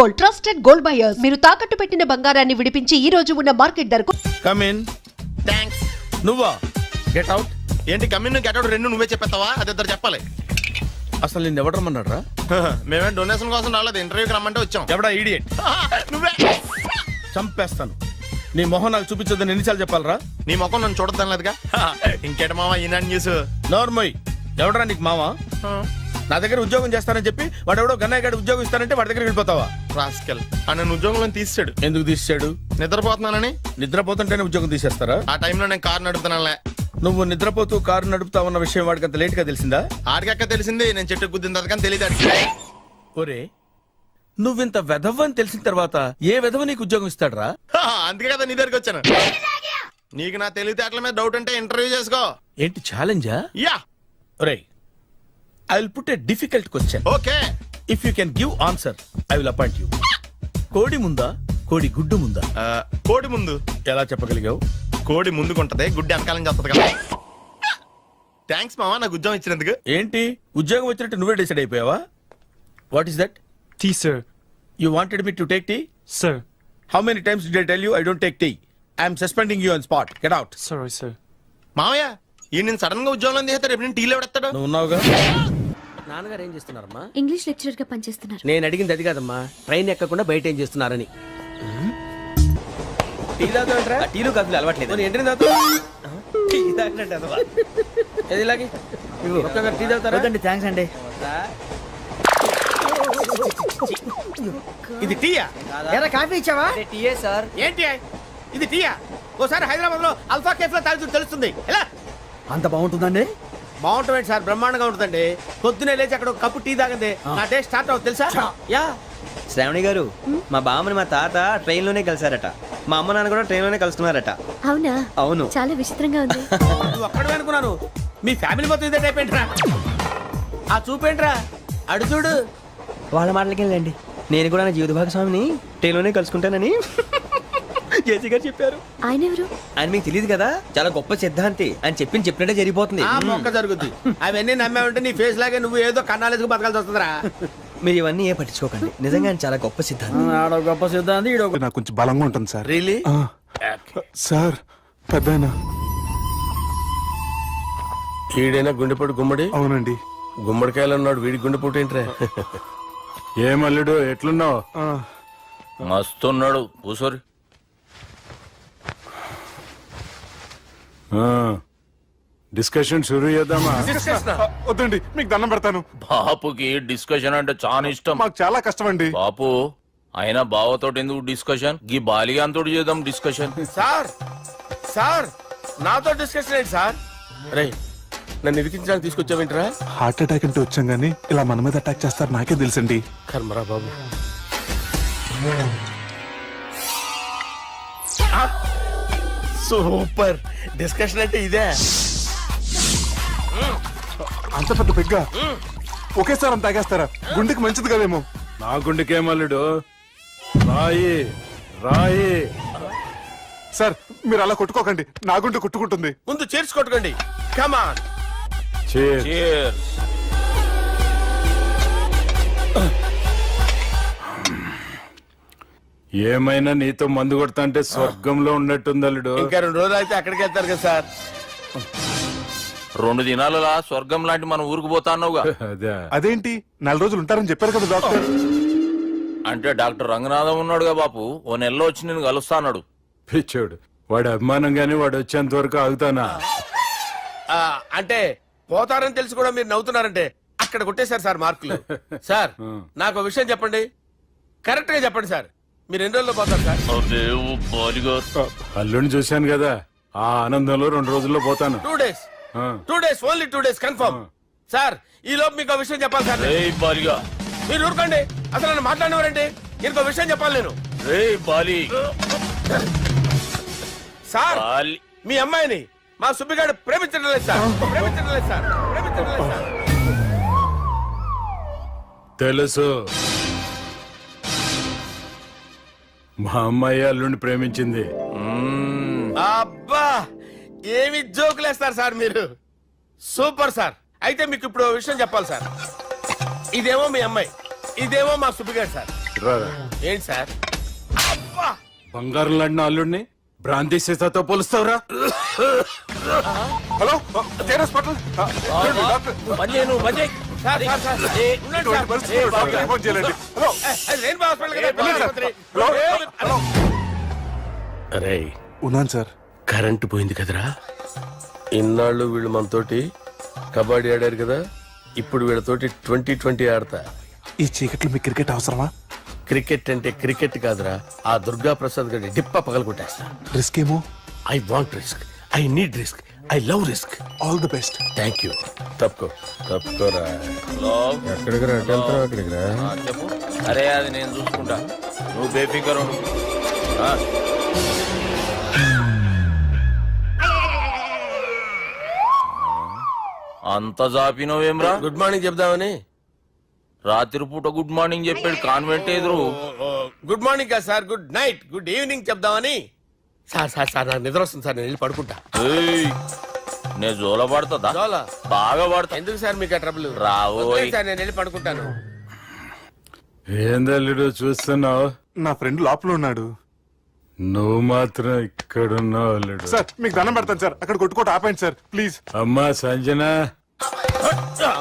Gold, trusted gold buyers. మీరు తాకట్టు పెట్టిన బంగారాన్ని విడిపించి ఈ రోజు ఉన్న మార్కెట్ ధరకు. Come in. థ్యాంక్స్. నువ్వా? Get out. ఏంటి కమ్యూన్ గెట్ అవుట్ రెండు నువ్వే చెప్పేస్తావా? అది ఇద్దరు చెప్పాలి. అసలు నిన్ను ఎవరు రమ్మన్నాడు రా? మేమే డొనేషన్ కోసం రాలేదు, ఇంటర్వ్యూకి రమ్మంటే వచ్చాం. ఎవడా ఈడియట్? నువ్వే. చంపేస్తాను. నీ మొహం నాకు చూపించొద్దని ఎన్నిసార్లు చెప్పాలరా? నీ ముఖం నన్ను చూడద్దాం లేదుగా. ఇంకేట మామ ఈనాడు న్యూస్. నోర్మోయ్. ఎవడరా నీకు మావా? నా దగ్గర ఉద్యోగం చేస్తానని చెప్పి వాడు ఎవడో గన్నయ్య గారి ఉద్యోగం ఇస్తానంటే వాడి దగ్గర వెళ్ళిపోతావా? రాస్కెల్. నన్ను ఉద్యోగంలో తీసాడు. ఎందుకు తీసాడు? నిద్రపోతున్నానని. నిద్రపోతుంటేనే ఉద్యోగం తీసేస్తారా? ఆ టైంలో నేను కారు నడుపుతున్నానులే. నువ్వు నిద్రపోతూ కారు నడుపుతావన్న విషయం వాడికి అంత లేట్ గా తెలిసిందా? ఆడికక్క తెలిసింది, నేను చెట్టు గుద్దిన తర్వాత కానీ తెలియదు ఆడికి. ఒరే, నువ్వింత వెధవ్ అని తెలిసిన తర్వాత ఏ వెధవ నీకు ఉద్యోగం ఇస్తాడరా? అందుకే కదా నీ దగ్గరికి వచ్చాను. నీకు నా తెలివితేటల మీద డౌట్ అంటే ఇంటర్వ్యూ చేసుకో. ఏంటి ఛాలెంజా? యా. ఒరే, I will put a difficult question. Okay. If you can give answer I will appoint you. కోడి ముందా, కోడి గుడ్డు ముందా? కోడి ముందు. ఎలా చెప్పగలిగావు? కోడి ముందుకుంటది, గుడ్డి వెనకాలం చేస్తుంది కదా. థ్యాంక్స్ మామ నాకు ఉద్యోగం ఇచ్చినందుకు. ఏంటి ఉద్యోగం వచ్చినట్టు నువ్వే డిసైడ్ అయిపోయావా? What is that? Tea, sir. You wanted me to take tea? Sir. How many times did I tell you I don't take tea? I am suspending you on spot. Get out. Sorry, sir. మామయ్య ఈ నేను sudden గా ఉద్యోగంలో తీస్తాడు, రేపు నేను టీలో పెడతాడు. నువ్వు ఉన్నావుగా? నాన్నగారు ఏం చేస్తున్నారమ్మా? ఇంగ్లీష్ లెక్చరర్ గా పనిచేస్తున్నారు. నేను అడిగింది అది కాదమ్మా, ట్రైన్ ఎక్కకుండా బయట ఏం చేస్తున్నారని. టీ తాగుతాంట్రా? టీలు కాఫీలు అలవాట్లేదు. ఏంటి తాగుతావు? టీ తాగినట్టు అదవా. ఏది ఇలాగే? ఒక్కగా టీ తాగుతారా? థ్యాంక్స్ అండి. ఇది టీయా? ఎరా కాఫీ ఇచ్చావా? టీయే సార్. ఏంటి ఇది టీయా? ఓసారి హైదరాబాద్ లో అల్ఫా కేఫ్ లో తాగుతూ తెలుస్తుంది. ఎలా అంత బాగుంటుందండి? బాగుంటుంది సార్, బ్రహ్మాండంగా ఉంటుందండి. పొద్దునే లేచి అక్కడ ఒక కప్పు టీ తాగింది నా డే స్టార్ట్ అవుతుంది తెలుసా? యా. శ్రావణి గారు, మా బామ్మని మా తాత ట్రైన్ లోనే కలిసారట. మా అమ్మ నాన్న కూడా ట్రైన్ లోనే కలుస్తున్నారట. అవునా? అవును. చాలా విచిత్రంగా ఉంది. నువ్వు ఒక్కడే అనుకున్నాను, మీ ఫ్యామిలీ మొత్తం ఇదే టైప్ ఏంట్రా? ఆ చూపేంట్రా, అడు చూడు. వాళ్ళ మాటలకి వెళ్ళండి. నేను కూడా నా జీవిత భాగస్వామిని ట్రైన్ లోనే కలుసుకుంటానని జేసీ గారు చెప్పారు. ఆయన ఎవరు? ఆయన మీకు తెలియదు కదా, చాలా గొప్ప సిద్ధాంతి అని చెప్పినట్టే జరిగిపోతుంది. ఆ మొక్క జరుగుద్ది. అవన్నీ నమ్మావంటే నీ ఫేస్ లాగే నువ్వు ఏదో కన్నాలేసుకు బతకాల్సి వస్తుందిరా. మీరు ఇవన్నీ ఏ పట్టించుకోకండి, నిజంగా ఆయన చాలా గొప్ప సిద్ధాంతి. ఆడో గొప్ప సిద్ధాంతి, ఈడో నాకు కొంచెం బలంగా ఉంటుంది సార్. రియలీ? సార్ పెద్దయినా. ఈడైనా గుండెపోటు గుమ్మడి? అవునండి. గుమ్మడికాయలు ఉన్నాడు, వీడి గుండెపోటు ఏంట్రా? ఏమల్లుడు ఎట్లున్నావు? మస్తున్నాడు కూసోరి. డిస్కషన్ షురూ చేద్దామా? వద్దండి, మీకు దండం పెడతాను. బాపుకి డిస్కషన్ అంటే చాలా ఇష్టం. మాకు చాలా కష్టం అండి. బాపు అయినా బావతోటి ఎందుకు డిస్కషన్? గీ బాలిగాంతోటి చేద్దాం డిస్కషన్. సార్ సార్ నాతో డిస్కషన్ ఏంటి సార్? రే, నన్ను ఇరికించడానికి తీసుకొచ్చావేంట్రా? హార్ట్ అటాక్ అంటే వచ్చాం గానీ ఇలా మన మీద అటాక్ చేస్తారు నాకే తెలుసండి. కర్మరా బాబు. సూపర్ డిస్కషన్ అంటే ఇదే. అంత పెద్ద పెగ్గా ఒకేసారి అంత తాగేస్తారా? గుండెకి మంచిది కదేమో. నా గుండెకేమల్లుడు, రాయి రాయి. సార్ మీరు అలా కొట్టుకోకండి, నా గుండె కొట్టుకుంటుంది. ముందు చేర్చి కొట్టుకోండి. కమాన్. Cheers. ఏమైనా నీతో మందు కొడతా అంటే స్వర్గంలో ఉన్నట్టుంది అల్లుడు. ఇంకా 2 రోజులు అయితే అక్కడికి వెళ్తారు కదా సార్. 2 దినాలలా స్వర్గం లాంటి మన ఊరికి పోతా అన్నావుగా. అదేంటి 4 రోజులు ఉంటారని చెప్పారు కదా డాక్టర్. అంటే డాక్టర్ రంగనాథం ఉన్నాడుగా బాపు, ఓ నెలలో వచ్చి నేను కలుస్తా అన్నాడు. పిచ్చోడు, వాడు అభిమానంగానే వాడు వచ్చేంత వరకు ఆగుతానా? అంటే పోతారని తెలిసి కూడా మీరు నవ్వుతున్నారంటే అక్కడ కొట్టేశారు సార్ మార్కులు. సార్ నాకు ఒక విషయం చెప్పండి, కరెక్ట్ గా చెప్పండి సార్. మీరు ఎన్ని రోజుల్లో పోతారు సార్? అల్లుడిని చూశాను కదా, ఆ ఆనందంలో 2 రోజుల్లో పోతాను. 2 days. 2 days, only 2 days confirm. Sir ఈ లోపు మీకు ఒక విషయం చెప్పాలి సార్. బాలిగా మీరు ఊరుకోండి, అసలు నన్ను మాట్లాడినవారంటే ఇంకో విషయం చెప్పాలి నేను. బాలి సార్ మీ అమ్మాయిని మా సుబ్బిగాడు ప్రేమించడం లేదు సార్. ప్రేమించడం లేదు సార్. ప్రేమించడం లేదు సార్. తెలుసు, మా అమ్మాయి అల్లుడిని ప్రేమించింది. అబ్బా ఏమి జోకులేస్తారు సార్ మీరు. Super sir. అయితే మీకు ఇప్పుడు ఓ విషయం చెప్పాలి సార్. ఇదేమో మీ అమ్మాయి, ఇదేమో మా సుబ్బిగాడు సార్. రారా. ఏంటి సార్? బంగారం లాంటి అల్లుడిని బ్రాంతి సీసాతో పోలుస్తావురా? Hello care hospital doctor sir, sir, sir. ఉండండి ఇటువంటి సార్. పరిస్థితుల్లో డాక్టర్కి ఫోన్ చేయాలండి. హలో అది రెయిన్బో హాస్పిటల్ కదా, వెళ్ళండి సార్. ఆసుపత్రి. హలో అరే ఉన్నాను సార్. కరెంటు పోయింది కదరా. ఇన్నాళ్ళు వీళ్ళు మనతోటి కబడ్డీ ఆడారు కదా, ఇప్పుడు వీళ్ళతోటి 2020 ఆడతా. ఈ చీకట్లో మీకు క్రికెట్ అవసరమా? క్రికెట్ అంటే క్రికెట్ కాదురా, ఆ దుర్గా ప్రసాద్ గారి డిప్ప పగల కొట్టేస్తా. రిస్క్ ఏమో. I want risk, I need risk, I love risk. All the best. Thank you. తప్పుకోరా. హలో ఎక్కడికి రా, వెళ్తారా అక్కడికి రా. చెప్పు. అరే అది నేను చూసుకుంటా, నువ్వు బేఫికర్ ఉండు. ఆ. అంత జాపినవేమ్రా? గుడ్ మార్నింగ్ చెప్దామని. రాత్రి పూట గుడ్ మార్నింగ్ చెప్పాడు కాన్వెంట్ ఎదురు. గుడ్ మార్నింగ్ కాదు sir, good night, good evening చెప్దామని. సార్ సార్ సార్ నాకు నిద్ర వస్తుంది సార్, నేను వెళ్ళి పడుకుంటా. ఏయ్, నేను జోల పడుతుందా? జోలా? బాగా పడతా. ఎందుకు సార్ మీకు ఆ ట్రబుల్? రావోయ్. వదిలేయ్ సార్, నేను వెళ్ళి పడుకుంటాను. ఏందల్లుడు చూస్తున్నావు? నా ఫ్రెండ్ లోపల ఉన్నాడు. నువ్వు మాత్రం ఇక్కడున్నావు అల్లుడు. సార్ మీకు దండం పెడతాను సార్, అక్కడ కొట్టుకోట ఆపండి సార్ ప్లీజ్. అమ్మా సంజన,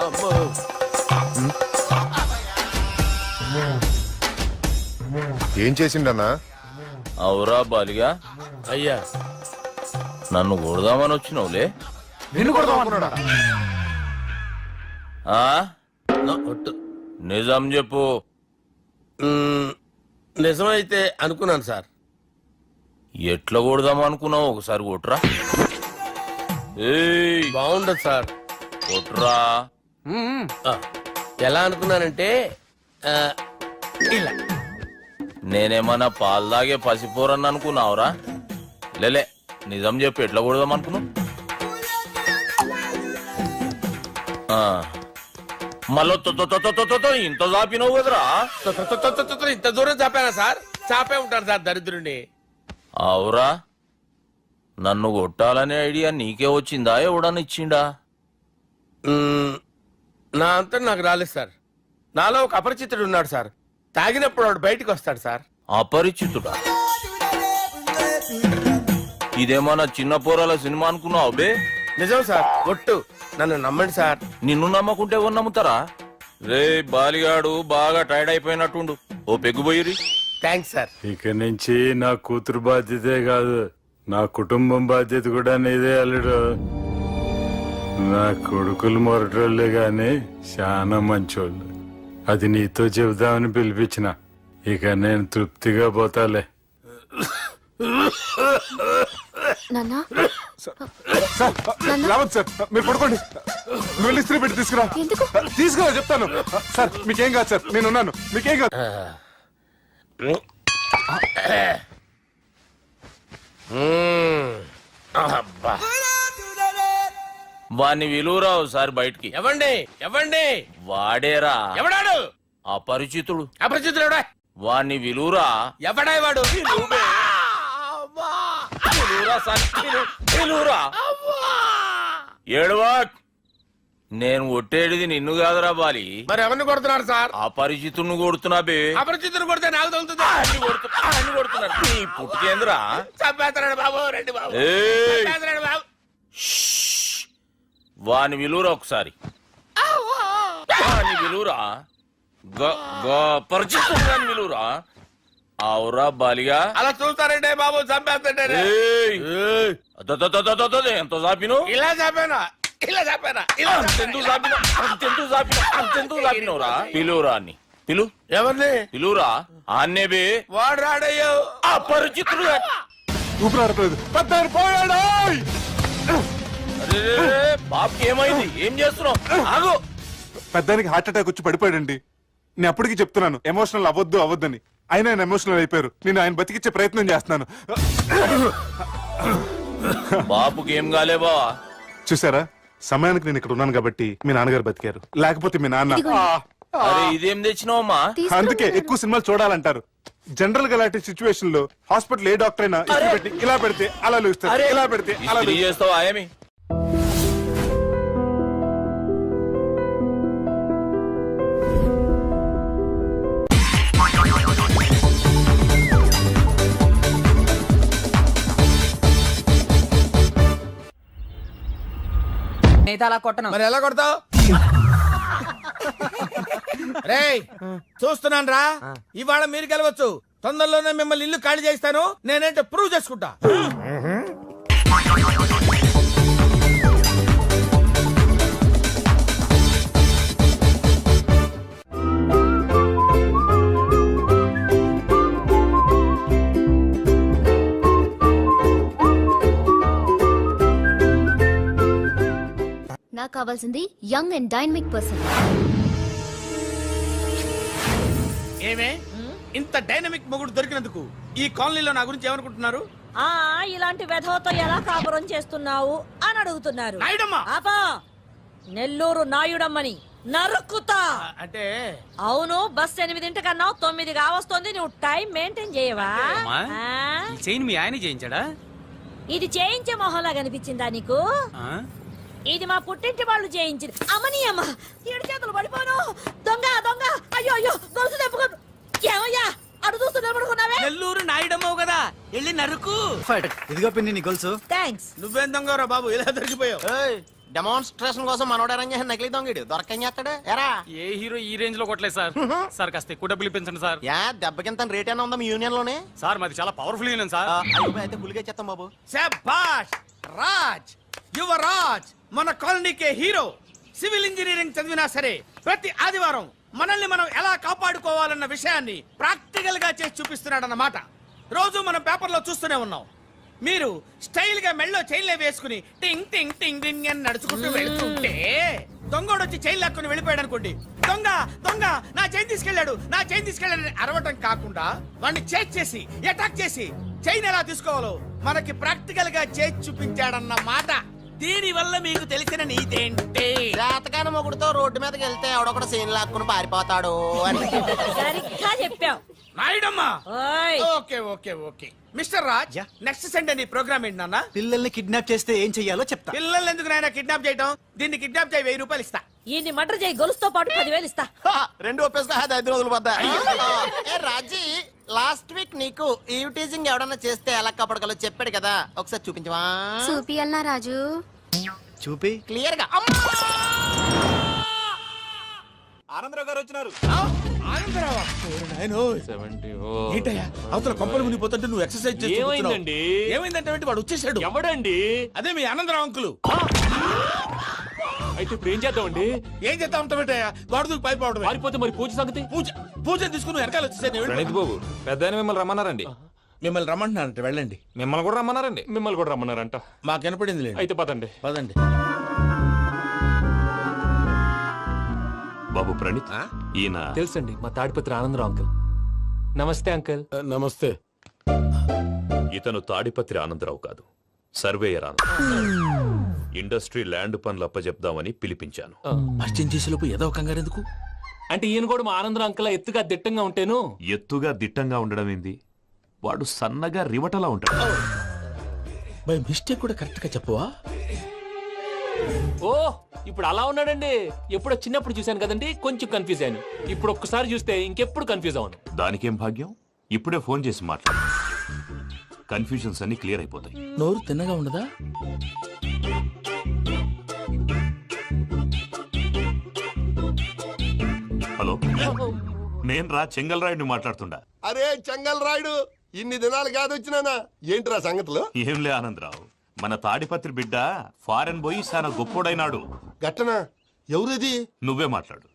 అమ్మో. ఏం చేసిండన్నా? అవురా బాలిగా, అయ్యా నన్ను కొడదామని వచ్చినావులే. ఆ? ఒట్టు. నిజం చెప్పు. నిజమైతే అనుకున్నాను సార్. ఎట్లా కొడదాం అనుకున్నావు? ఒకసారి కొట్రా. ఏయ్, బాగుండదు సార్. కొట్రా. ఆ, ఎలా అనుకున్నానంటే ఆ, ఇలా. నేనేమన్నా పాలు తాగే పసిపోరని అనుకున్నావురా? లేలే, నిజం చెప్పు, ఎట్లా కొడదాం అనుకున్నావు? మళ్ళీ ఇంత చాపినావు కదరా? ఇంత దూరం చాపానా సార్? చాపే ఉంటాను సార్ దరిద్రుడిని. అవురా, నన్ను కొట్టాలనే ఐడియా నీకే వచ్చిందా? ఎవడన్నా ఇచ్చిండా? నా అంతా నాకు రాలేదు సార్. నాలో ఒక అపరిచితుడు ఉన్నాడు సార్. తాగినప్పుడు వాడు బయటికి వస్తాడు సార్. అపరిచితుడా? ఇదేమన్నా చిన్న పోరాల సినిమా అనుకున్నావు బే? నిజం సార్, ఒట్టు. నన్ను నమ్మండి సార్. నిన్ను నమ్మకుంటే ఎవరు నమ్ముతారా? రే బాలిగాడు బాగా టైర్డ్ అయిపోయినట్టుండు, ఓ పెగ్గుబోయిరి. Thanks sir. ఇక నుంచి నా కూతురు బాధ్యతే కాదు, నా కుటుంబం బాధ్యత కూడా నీదే అల్లుడు. నా కొడుకులు మొరటోళ్ళే గాని చాలా మంచోళ్ళు. అది నీతో చెబుదామని పిలిపించిన. ఇక నేను తృప్తిగా పోతాలే. నాన్నా సార్ రావద్దు సార్, మీరు పడుకోండి. నువ్వు వెళ్ళి ఇస్త్రీ పెట్టి తీసుకురా. ఎందుకు? తీసుకురా చెప్తాను. సార్ మీకేం కాదు సార్, నేను ఉన్నాను, మీకేం కాదు. అబ్బా. వాణ్ణి విలువరా ఒకసారి బయటికి. ఎవండి ఎవండి? వాడేరా ఎవడాడు? అపరిచితుడు. అపరిచితుడు ఎవడా? వాణ్ణి విలువరా. ఎవడా వాడు? విలువరా సార్, విలువరా. ఏడవా, నేను ఒట్టేడిది నిన్ను కాదురా బాలి, మరి ఎవరిని కొడుతున్నారు సార్? అపరిచితుడిని కొడుతున్నా బే. అపరిచితుడు కొడితే నాకు తగులుతుంది. అన్ని కొడుతున్నారు నీ పుట్టుకేంద్రా. చంపేస్తున్నాడు బాబు, రండి బాబు. ఏయ్, చంపేస్తున్నాడు బాబు. వాని విలువరా ఒకసారి. వాని విలువరా. పరిచితుడు విలువరా. అవురా బాలిగా. అలా చూస్తారంటే బాబు, చంపేస్తాడు. ఏయ్, ఎంత చాపిను? ఇలా చంపానా? ఇలా చంపానా? ఇలా అంతెందుకు చాపిన, అంతెందుకు చాపిన, అంతెందుకు చాపినవురా? పిలువురా అన్ని, పిలు, ఎవరిని? పిలువురా. ఆన్నే బే. వాడు రాడయ్యో. అపరిచితుడు. ఊపిరాడట్లేదు. పెద్దాయన పోయాడు. అరే బాబుకి ఏమైంది? ఏం చేస్తున్నావు? ఆగు. పెద్దానికి హార్ట్ అటాక్ వచ్చి పడిపోయాడండి. నేను అప్పటికి చెప్తున్నాను ఎమోషనల్ అవ్వద్దని. ఆయన ఎమోషనల్ అయిపోయారు. నేను ఆయన బతికిచ్చే ప్రయత్నం చేస్తున్నాను. బాబుకి ఏం కాలే బావా? చూసారా, సమయానికి నేను ఇక్కడ ఉన్నాను కాబట్టి మీ నాన్నగారు బతికారు. లేకపోతే మీ నాన్న అరే ఇదేం తెచ్చినావమ్మా? అందుకే ఎక్కువ సినిమాలు చూడాలంటారు. జనరల్ గా అలాంటి సిచ్యువేషన్ లో హాస్పిటల్ ఏ డాక్టర్ అయినా ఇస్త్రీ పెట్టి ఇలా పెడితే అలా లూస్తారు, ఇలా పెడితే అలా ఇస్త్రీ చేస్తావా ఏమి? నేత అలా కొట్టను. మరి ఎలా కొడతావు? రేయ్ చూస్తున్నాను రా, ఇవాళ మీరు గెలవచ్చు. తొందరలోనే మిమ్మల్ని ఇల్లు ఖాళీ చేస్తాను. నేనేంటో ప్రూవ్ చేసుకుంటా. నాకు కావాల్సింది యంగ్ అండ్ డైనమిక్ పర్సన్. ఏమే ఇంత డైనమిక్ మొగుడు దొరికినందుకు ఈ కాలనీలో నా గురించి ఏమనుకుంటున్నారు? ఇలాంటి వెధవతో ఎలా కాపురం చేస్తున్నావు అని అడుగుతున్నారు. నాయుడమ్మా! ఆపా! నెల్లూరు నాయుడమ్మని నరుక్కుతా. అంటే అవును, బస్ 8 కన్నా 9 కావస్తుంది. నువ్వు టైం మెయింటైన్ చేయవా? చైన్ మీ ఆయన చేయించాడా? ఇది చేయించే మొహంలా కనిపించిందా నీకు? ఇది మా పుట్టింటి వాళ్ళు చేయించింది. అమ్మని అమ్మ, 7 చేతులు పడిపోను. దొంగ దొంగ, అయ్యో అయ్యో, గొలుసు తెప్పుకోను. ఏమయ్యా అడు చూస్తూ నిలబడుకున్నావే? నెల్లూరు నాయుడమ్మవు కదా, వెళ్ళి నరుకు. ఇదిగో పిన్ని నీ గొలుసు. థ్యాంక్స్. నువ్వేం దొంగరా బాబు, ఇలా దొరికిపోయావు? డెమాన్స్ట్రేషన్ కోసం మనోడు అరేంజ్ చేసిన నకిలీ దొంగడు దొరకని చేస్తాడు ఎరా. ఏ హీరో ఈ రేంజ్ లో కొట్టలేదు సార్. సార్ కాస్త ఎక్కువ డబ్బులు ఇప్పించండి సార్. యా దెబ్బకింత రేట్ అయినా ఉందా మీ యూనియన్ లోనే? సార్ మాది చాలా పవర్ఫుల్ యూనియన్ సార్. అయితే గులిగా చేస్తాం బాబు. శభాష్ రాజ్, యువరాజ్ మన కాలనీకే హీరో. సివిల్ ఇంజనీరింగ్ చదివినా సరే ప్రతి ఆదివారం మనల్ని మనం ఎలా కాపాడుకోవాలన్న విషయాన్ని ప్రాక్టికల్ గా చేసి చూపిస్తున్నాడన్నమాట. రోజు మనం పేపర్లో చూస్తూనే ఉన్నాం. మీరు స్టైల్ గా మెళ్ళో చైన్లే వేసుకుని టింగ్ టింగ్ టింగ్ టింగ్ అని నడుచుకుంటూ వెళ్తుంటే దొంగోడు వచ్చి చైన్ లాక్కుని వెళ్ళిపోయాడు అనుకోండి. దొంగ దొంగ నా చైన్ తీసుకెళ్లాడు, నా చైన్ తీసుకెళ్లాడు అరవటం కాకుండా వాడిని చేజ్ చేసి అటాక్ చేసి చైన్ ఎలా తీసుకోవాలో మనకి ప్రాక్టికల్ గా చేసి చూపించాడన్న మాట. దీని వల్ల మీకు తెలిసిన నీతేంటి? జాతకాన మొగుడుతో రోడ్డు మీదకి వెళ్తే ఎవడొకడు సీన్ లాక్కుని పారిపోతాడు అని. సరిగ్గా చెప్పావు నాయుడమ్మా. ఓయ్. Okay okay okay mister Raj, next Sunday నీ ప్రోగ్రామ్ ఏంటి నాన్న? పిల్లల్ని కిడ్నాప్ చేస్తే ఏం చెయ్యాలో చెప్తా. పిల్లల్ని ఎందుకు నాయన కిడ్నాప్ చేయటం? దీన్ని కిడ్నాప్ చేయి, 1000 రూపాయలు ఇస్తా. ఈయన్ని మర్డర్ చేయి, గొలుసుతో పాటు 10,000 ఇస్తా. రెండు ఒప్పేసుకో, 5 రోజులు పోతా. ఏ రాజీ, లాస్ట్ వీక్ నీకు ఈ టీజింగ్ ఎవడన్నా చేస్తే ఎలా కాపాడగలో చెప్పాడు కదా, ఒకసారి చూపించవా? చూపియల్నా రాజు? చూపి. క్లియర్ గా. ఆనందరావు గారు వచ్చినారు. ఆనందరావా? ఏంటయ్యా అవతల కొంపలు మునిగిపోతుంటే నువ్వు ఎక్సర్సైజ్ చేస్తూ కూర్చున్నావు. ఏమైందంటే వాడు వచ్చేసాడు. ఎవడండి? అదే మీ ఆనందరావు అంకులు. అయితే ఇప్పుడు ఏం చేద్దామండి? ఏం చేస్తా ఉంటావేటయ్యా, గొడవకు పైపోవడం. పారిపోతే మరి పూజ సంగతి? పూజ తీసుకుని నువ్వు వెనకాల వచ్చేసాను. బాబు పెద్ద మిమ్మల్ని రమ్మన్నారండి. మిమ్మల్ని రమ్మంటున్నారంట, వెళ్ళండి. మిమ్మల్ని కూడా రమ్మన్నారండి. మిమ్మల్ని కూడా రమ్మన్నారంట. మాకు వినపడింది లేండి. అయితే పదండి. పదండి. బాబు ప్రణీత్, ఈయన తెలుసండి, మా తాడిపత్రి ఆనందరావు అంకుల్. నమస్తే అంకుల్. నమస్తే. ఇతను తాడిపత్రి ఆనందరావు కాదు, సర్వేయర్ ఆనందరావు. ఇండస్ట్రీ ల్యాండ్ పనులు అప్పచెప్దామని పిలిపించాను. పరిచయం చేసేలోపు ఏదో కంగారు ఎందుకు? అంటే ఈయన కూడా మా ఆనందరావు అంకుల్ ఎత్తుగా దిట్టంగా ఉంటేను. ఎత్తుగా దిట్టంగా ఉండడం ఏంది, వాడు సన్నగా రివటలా ఉంటాడు. బై మిస్టేక్ కూడా కరెక్ట్ గా చెప్పవా? ఓ ఇప్పుడు అలా ఉన్నాడండి. ఎప్పుడో చిన్నప్పుడు చూశాను కదండి, కొంచెం కన్ఫ్యూజ్ అయ్యాను. ఇప్పుడు ఒక్కసారి చూస్తే ఇంకెప్పుడు కన్ఫ్యూజ్ అవ్వను. దానికేం భాగ్యం, ఇప్పుడే ఫోన్ చేసి మాట్లాడు, కన్ఫ్యూజన్స్ అన్ని క్లియర్ అయిపోతాయి. నోరు తిన్నగా ఉండదా? హలో, నేను రా చెంగల్ రాయుడిని మాట్లాడుతుండా. అరే చెంగల్ రాయుడు, ఇన్ని దినాలు కాదు వచ్చినానా, ఏంట్రా సంగతులు? ఏంలే ఆనందరావు, మన తాడిపత్రి బిడ్డ ఫారెన్ పోయి చాలా గొప్పోడైనాడు. గట్టనా? ఎవరిది? నువ్వే మాట్లాడు.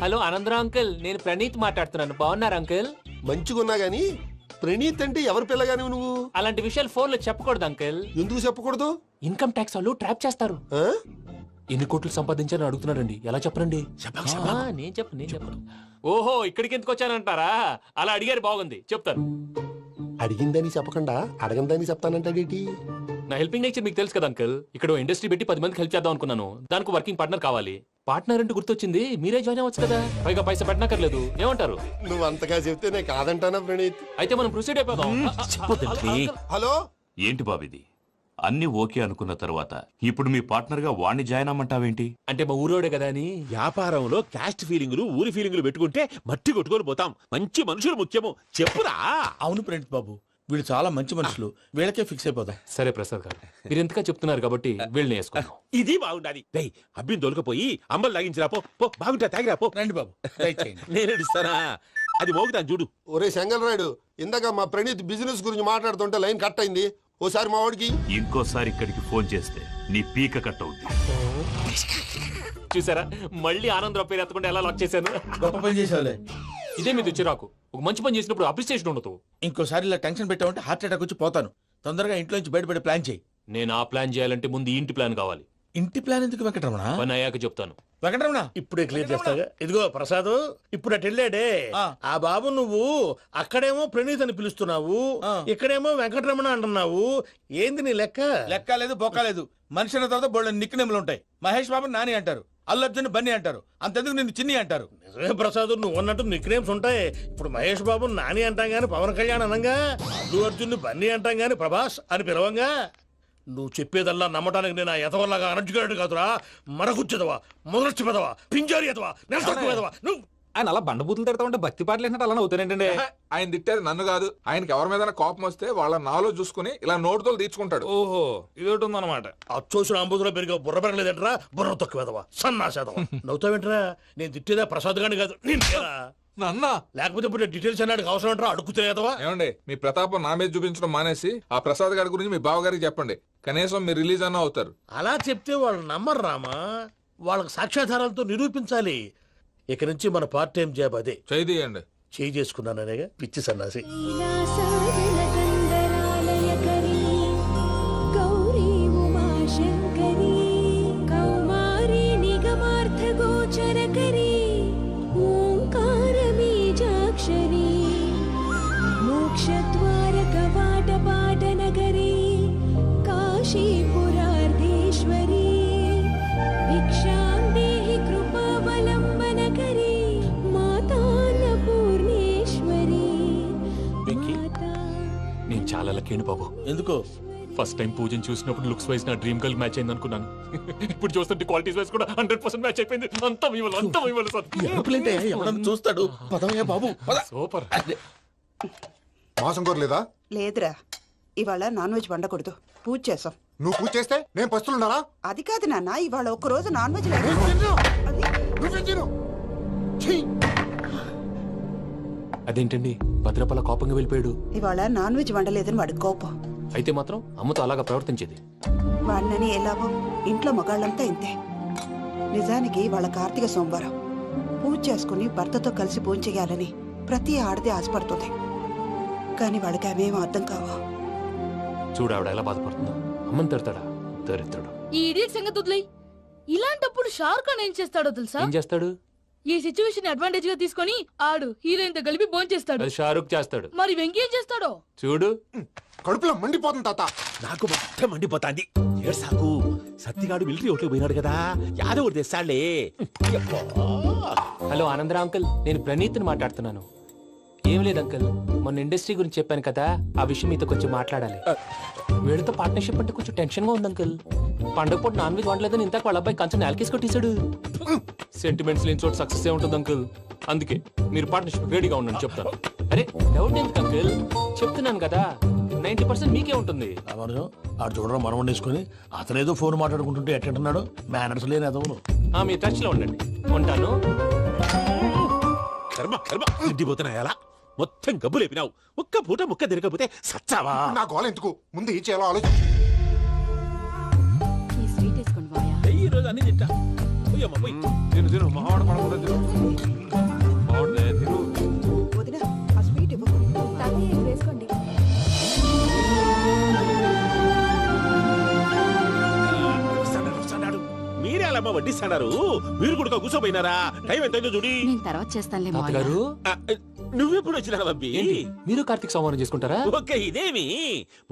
హలో ఆనందరావు అంకుల్, నేను ప్రణీత్ మాట్లాడుతున్నాను. బాగున్నారు అంకుల్? మంచిగున్నా గాని ప్రణీత్ అంటే ఎవరి పిల్లగాని నువ్వు? అలాంటి విషయాలు ఫోన్ లో చెప్పకూడదు అంకుల్. ఎందుకు చెప్పకూడదు? ఇన్కమ్ ట్యాక్స్ వాళ్ళు ట్రాప్ చేస్తారు. ఆ? ఎన్ని కోట్లు సంపాదించాలని అడుగుతున్నారండి. ఎలా చెప్పరండి? నేను చెప్పను. ఓహో, ఇక్కడికి ఎందుకు వచ్చానంటారా? అలా అడిగారు, బాగుంది, చెప్తాను. అడిగిందని చెప్పకుండా అడగందని చెప్తానంటాడేటి? నా హెల్పింగ్ నేచర్ మీకు తెలుసు కదా అంకుల్. ఇక్కడ ఇండస్ట్రీ పెట్టి 10 మందికి హెల్ప్ చేద్దాం అనుకున్నాను. దానికి వర్కింగ్ పార్ట్నర్ కావాలి. పార్ట్నర్ అంటే గుర్తొచ్చింది, మీరే జాయిన్ అవ్వచ్చు కదా, పైగా పైసా పెట్టనక్కర్లేదు. ఏమంటారు? నువ్వు అంతగా చెప్తే నేను కాదంటానా ప్రణీత్? అయితే మనం ప్రొసీడ్ అయిపోదాం. హలో, ఏంటి బాబిది, అన్ని ఓకే అనుకున్న తర్వాత ఇప్పుడు మీ పార్ట్నర్ గా వాణ్ణి జాయిన్ అమ్మంటావేంటి? అంటే మా ఊరోడే కదా అని. వ్యాపారంలో క్యాస్ట్ ఫీలింగులు, ఊరి ఫీలింగులు పెట్టుకుంటే మట్టి కొట్టుకొని పోతాం. మంచి మనుషులు ముఖ్యము, చెప్పురా. అవును ప్రణీత్ బాబు, వీళ్ళు చాలా మంచి మనుషులు, వీళ్ళకే ఫిక్స్ అయిపోదాం. సరే ప్రసాద్ గారు, మీరు ఎంతగా చెప్తున్నారు కాబట్టి వీళ్ళని వేసుకుందాం. ఇది బాగుండాలి. డై అబ్బిని దొలకపోయి అంబలు లాగించిరా పో పో, బాగుంటా తాగిరా పో. రండి బాబు, దయచేయండి. నేను ఇస్తానా, అది మోగుతాను చూడు. ఒరే చెంగల్ రాయుడు, ఇందాక మా ప్రణీత్ బిజినెస్ గురించి మాట్లాడుతుంటే లైన్ కట్ అయింది. ఓసారి మా వాడికి ఇంకోసారి ఇక్కడికి ఫోన్ చేస్తే నీ పీక కట్ అవుద్ది. చూసారా, మళ్ళీ ఆనందరావు పేరు ఎత్తకుండా ఎలా లాక్ చేశాను. గొప్ప పని చేసేవాళ్ళే. ఇదే మీద చిరాకు. ఒక మంచి పని చేసినప్పుడు అప్రిసియేషన్ ఉండదు. ఇంకోసారి ఇలా టెన్షన్ పెట్టామంటే హార్ట్ అటాక్ వచ్చి పోతాను. తొందరగా ఇంట్లో నుంచి బయటపడే ప్లాన్ చేయి. నేను ఆ ప్లాన్ చేయాలంటే ముందు ఈ ఇంటి ప్లాన్ కావాలి. ఇంటి ప్లాన్ ఎందుకు వెంకటరమణ? పని అయ్యాక చెప్తాను. వెంకటరమణ ఇప్పుడే క్లియర్ చేస్తాగా. ఇదిగో ప్రసాద్, ఇప్పుడు అటు వెళ్ళాడే ఆ బాబు, నువ్వు అక్కడేమో ప్రణీత్ అని పిలుస్తున్నావు, ఇక్కడేమో వెంకటరమణ అంటున్నావు. ఏంది నీ లెక్క? లెక్క లేదు, బొక్క లేదు. మనిషి అన్న తర్వాత బోళ్ళ నిక్నెములు ఉంటాయి. మహేష్ బాబు నాని అంటారు, అల్లు అర్జున్ బన్నీ అంటారు, అంతెందుకు నిన్ను చిన్ని అంటారు. నిజమే ప్రసాద్, నువ్వు అన్నట్టు నిక్ నేమ్స్ ఉంటాయి. ఇప్పుడు మహేష్ బాబు నాని అంటాం గాని పవన్ కళ్యాణ్ అనంగా, అల్లు అర్జున్ బన్నీ అంటాం గాని ప్రభాస్ అని పిలవంగా. నువ్వు చెప్పేదల్లా నమ్మటానికి నేను ఎతవల్లాగా అనర్జుకేటెడ్ కాదురా. మరగుచ్చదవా, మొదలచ్చి పెదవా, పింజారి ఎదవా, నెలసొక్కుదవా నువ్వు. ఆయన అలా బండబూతులు తిడతా ఉంటే భక్తి పాటలు ఏంటంటే అలా అవుతానంటే. ఆయన తిట్టేది నన్ను కాదు, ఆయనకి ఎవరి మీద కోపం వస్తే వాళ్ళ నాలో చూసుకుని ఇలా నోటుతో తీర్చుకుంటాడు. ఓహో, ఇదొకటి ఉందన్నమాట. అచ్చోసిన అంబుధులో పెరిగే బుర్ర పెరగలేదంటరా, బుర్ర తొక్కువేదవా, సన్నాసేదవా. నవ్వుతావేంట్రా? నేను తిట్టేదా ప్రసాద్ గాని కాదు, నిన్నేరా. నన్న లేకపోతే ఇప్పుడు డీటెయిల్స్ అన్నాడు అవసరం అంటారా? అడుగుతాయేదవా? ఏమండి, మీ ప్రతాపం నా మీద చూపించడం మానేసి ఆ ప్రసాద్ గారి గురించి మీ బావగారికి చెప్పండి. కనీసం మీరు రిలీజ్ అన్న అవుతారు. అలా చెప్తే వాళ్ళు నమ్మరు రామా. వాళ్ళకి సాక్ష్యాధారాలతో నిరూపించాలి. ఇక నుంచి మన పార్ట్ టైం జాబ్ అదే. చేయండి. చేయి చేసుకున్నాననేగా పిచ్చి సన్నాసి. నేను చాలా లక్కీని బాబు. ఎందుకో? ఫస్ట్ టైం పూజను చూసినప్పుడు లుక్స్ వైజ్ నా డ్రీమ్ గర్ల్ మ్యాచ్ అయింది అనుకున్నాను. ఇప్పుడు చూస్తుంటే క్వాలిటీస్ వైజ్ కూడా 100% మ్యాచ్ అయిపోయింది. అంతా ఇవ్వాలి సార్. ఎవడన్నా చూస్తాడు. పదవయ్యా బాబు, పద. సూపర్. మాసం కోరలేదా? లేదురా, ఇవాళ నాన్ వెజ్ వండకూడదు, పూజ చేసాం. నువ్వు పూజ చేస్తే నేను పస్తులున్నారా? అది కాదు నాన్న, ఇవాళ ఒక్కరోజు నాన్ వెజ్ లేదు. అది నువ్వే తిను. అదేంటండి, భద్రపల కోపంగా వెళ్ళిపోయాడు. ఇవాళ నాన్ వెజ్ వండలేదని వాడి కోపం. అయితే మాత్రం అమ్మతో అలాగా ప్రవర్తించేది. వాడినని ఎలాగో ఇంట్లో మగాళ్ళంతా ఇంతే. నిజానికి వాళ్ళ కార్తీక సోమవారం పూజ చేసుకుని భర్తతో కలిసి పూజ చేయాలని ప్రతి ఆడది ఆశపడుతుంది. కానీ వాళ్ళకి అవేమో అర్థం కావా. చూడు ఆవిడ ఎలా బాధపడుతుందో. అమ్మని తిడతాడా దరిద్రుడు. ఈ ఇడియట్ సంగతి వదిలేయ్. ఇలాంటప్పుడు షారుఖ్ ఖాన్ ఏం చేస్తాడో తెలుసా? ఏం చేస్తాడు? ఈ సిచ్యువేషన్ అడ్వాంటేజ్ గా తీసుకొని ఆడు హీరోయిన్ తో కలిపి బోన్ చేస్తాడు. అది షారుఖ్ చేస్తాడు. మరి వెంకీ ఏం చేస్తాడో చూడు. కడుపులో మండిపోతుంది తాత. నాకు మొత్తం మండిపోతాంది. ఏడు సాకు, సత్తిగాడు మిలిటరీ ఓట్లు పోయినాడు కదా, యాదవ్ ఒకటి తెస్తాడులే. హలో ఆనందరా అంకుల్, నేను ప్రణీత్ని మాట్లాడుతున్నాను. ఏం లేదు అంకుల్, మొన్న ఇండస్ట్రీ గురించి చెప్పాను కదా, ఆ విషయం మీతో కొంచెం మాట్లాడాలి. వీడితో పార్ట్నర్షిప్ అంటే కొంచెం టెన్షన్ గా ఉంది అంకుల్. పండగ పూట నాన్ వెజ్ వండలేదని ఇంతకు వాళ్ళ అబ్బాయి కంచెం నేలకేసి కొట్టేశాడు. సెంటిమెంట్స్ లేని చోట సక్సెస్ ఏ ఉంటుంది అంకుల్. అందుకే మీరు పార్ట్నర్షిప్ రెడీగా ఉండండి చెప్తాను. అరే డౌట్ ఎందుకు అంకుల్, చెప్తున్నాను కదా, 90% మీకే ఉంటుంది. ఆడు చూడడం మనం వండేసుకుని అతనేదో ఫోన్ మాట్లాడుకుంటుంటే ఎట్టంటున్నాడు. మేనర్స్ లేని అదవును. మీ టచ్ లో ఉండండి. ఉంటాను. కర్మ కర్మ, తిండిపోతున్నాయా? మొత్తం గబ్బు లేపినావు. ఒక్క పూట ముక్క తిరగకపోతే సచ్చావా? నా గోల ఎందుకు, ముందు ఈ చేయాలో ఆలోచించు. ఈ స్వీట్ వేసుకోండి బాయా. ఈ రోజు అన్ని తింటా. పోయమ్మ, పోయ్. తిను మావాడు పడకుండా తిను. మావాడులే, తిను. వదిన, ఆ స్వీట్ ఇవ్వు. వేసుకోండి. వస్తాడు. మీరే అలా వడ్డిస్తాడారు. మీరు కూడా కూర్చోపోయినారా? టైం ఎంతైందో చూడి. నేను తర్వాత చేస్తానులే తాతగారు, నువ్వెప్పుడు వచ్చినా బంబి? మీరు కార్తీక్ సంహారం చేసుకుంటారా? ఓకే, ఇదేమి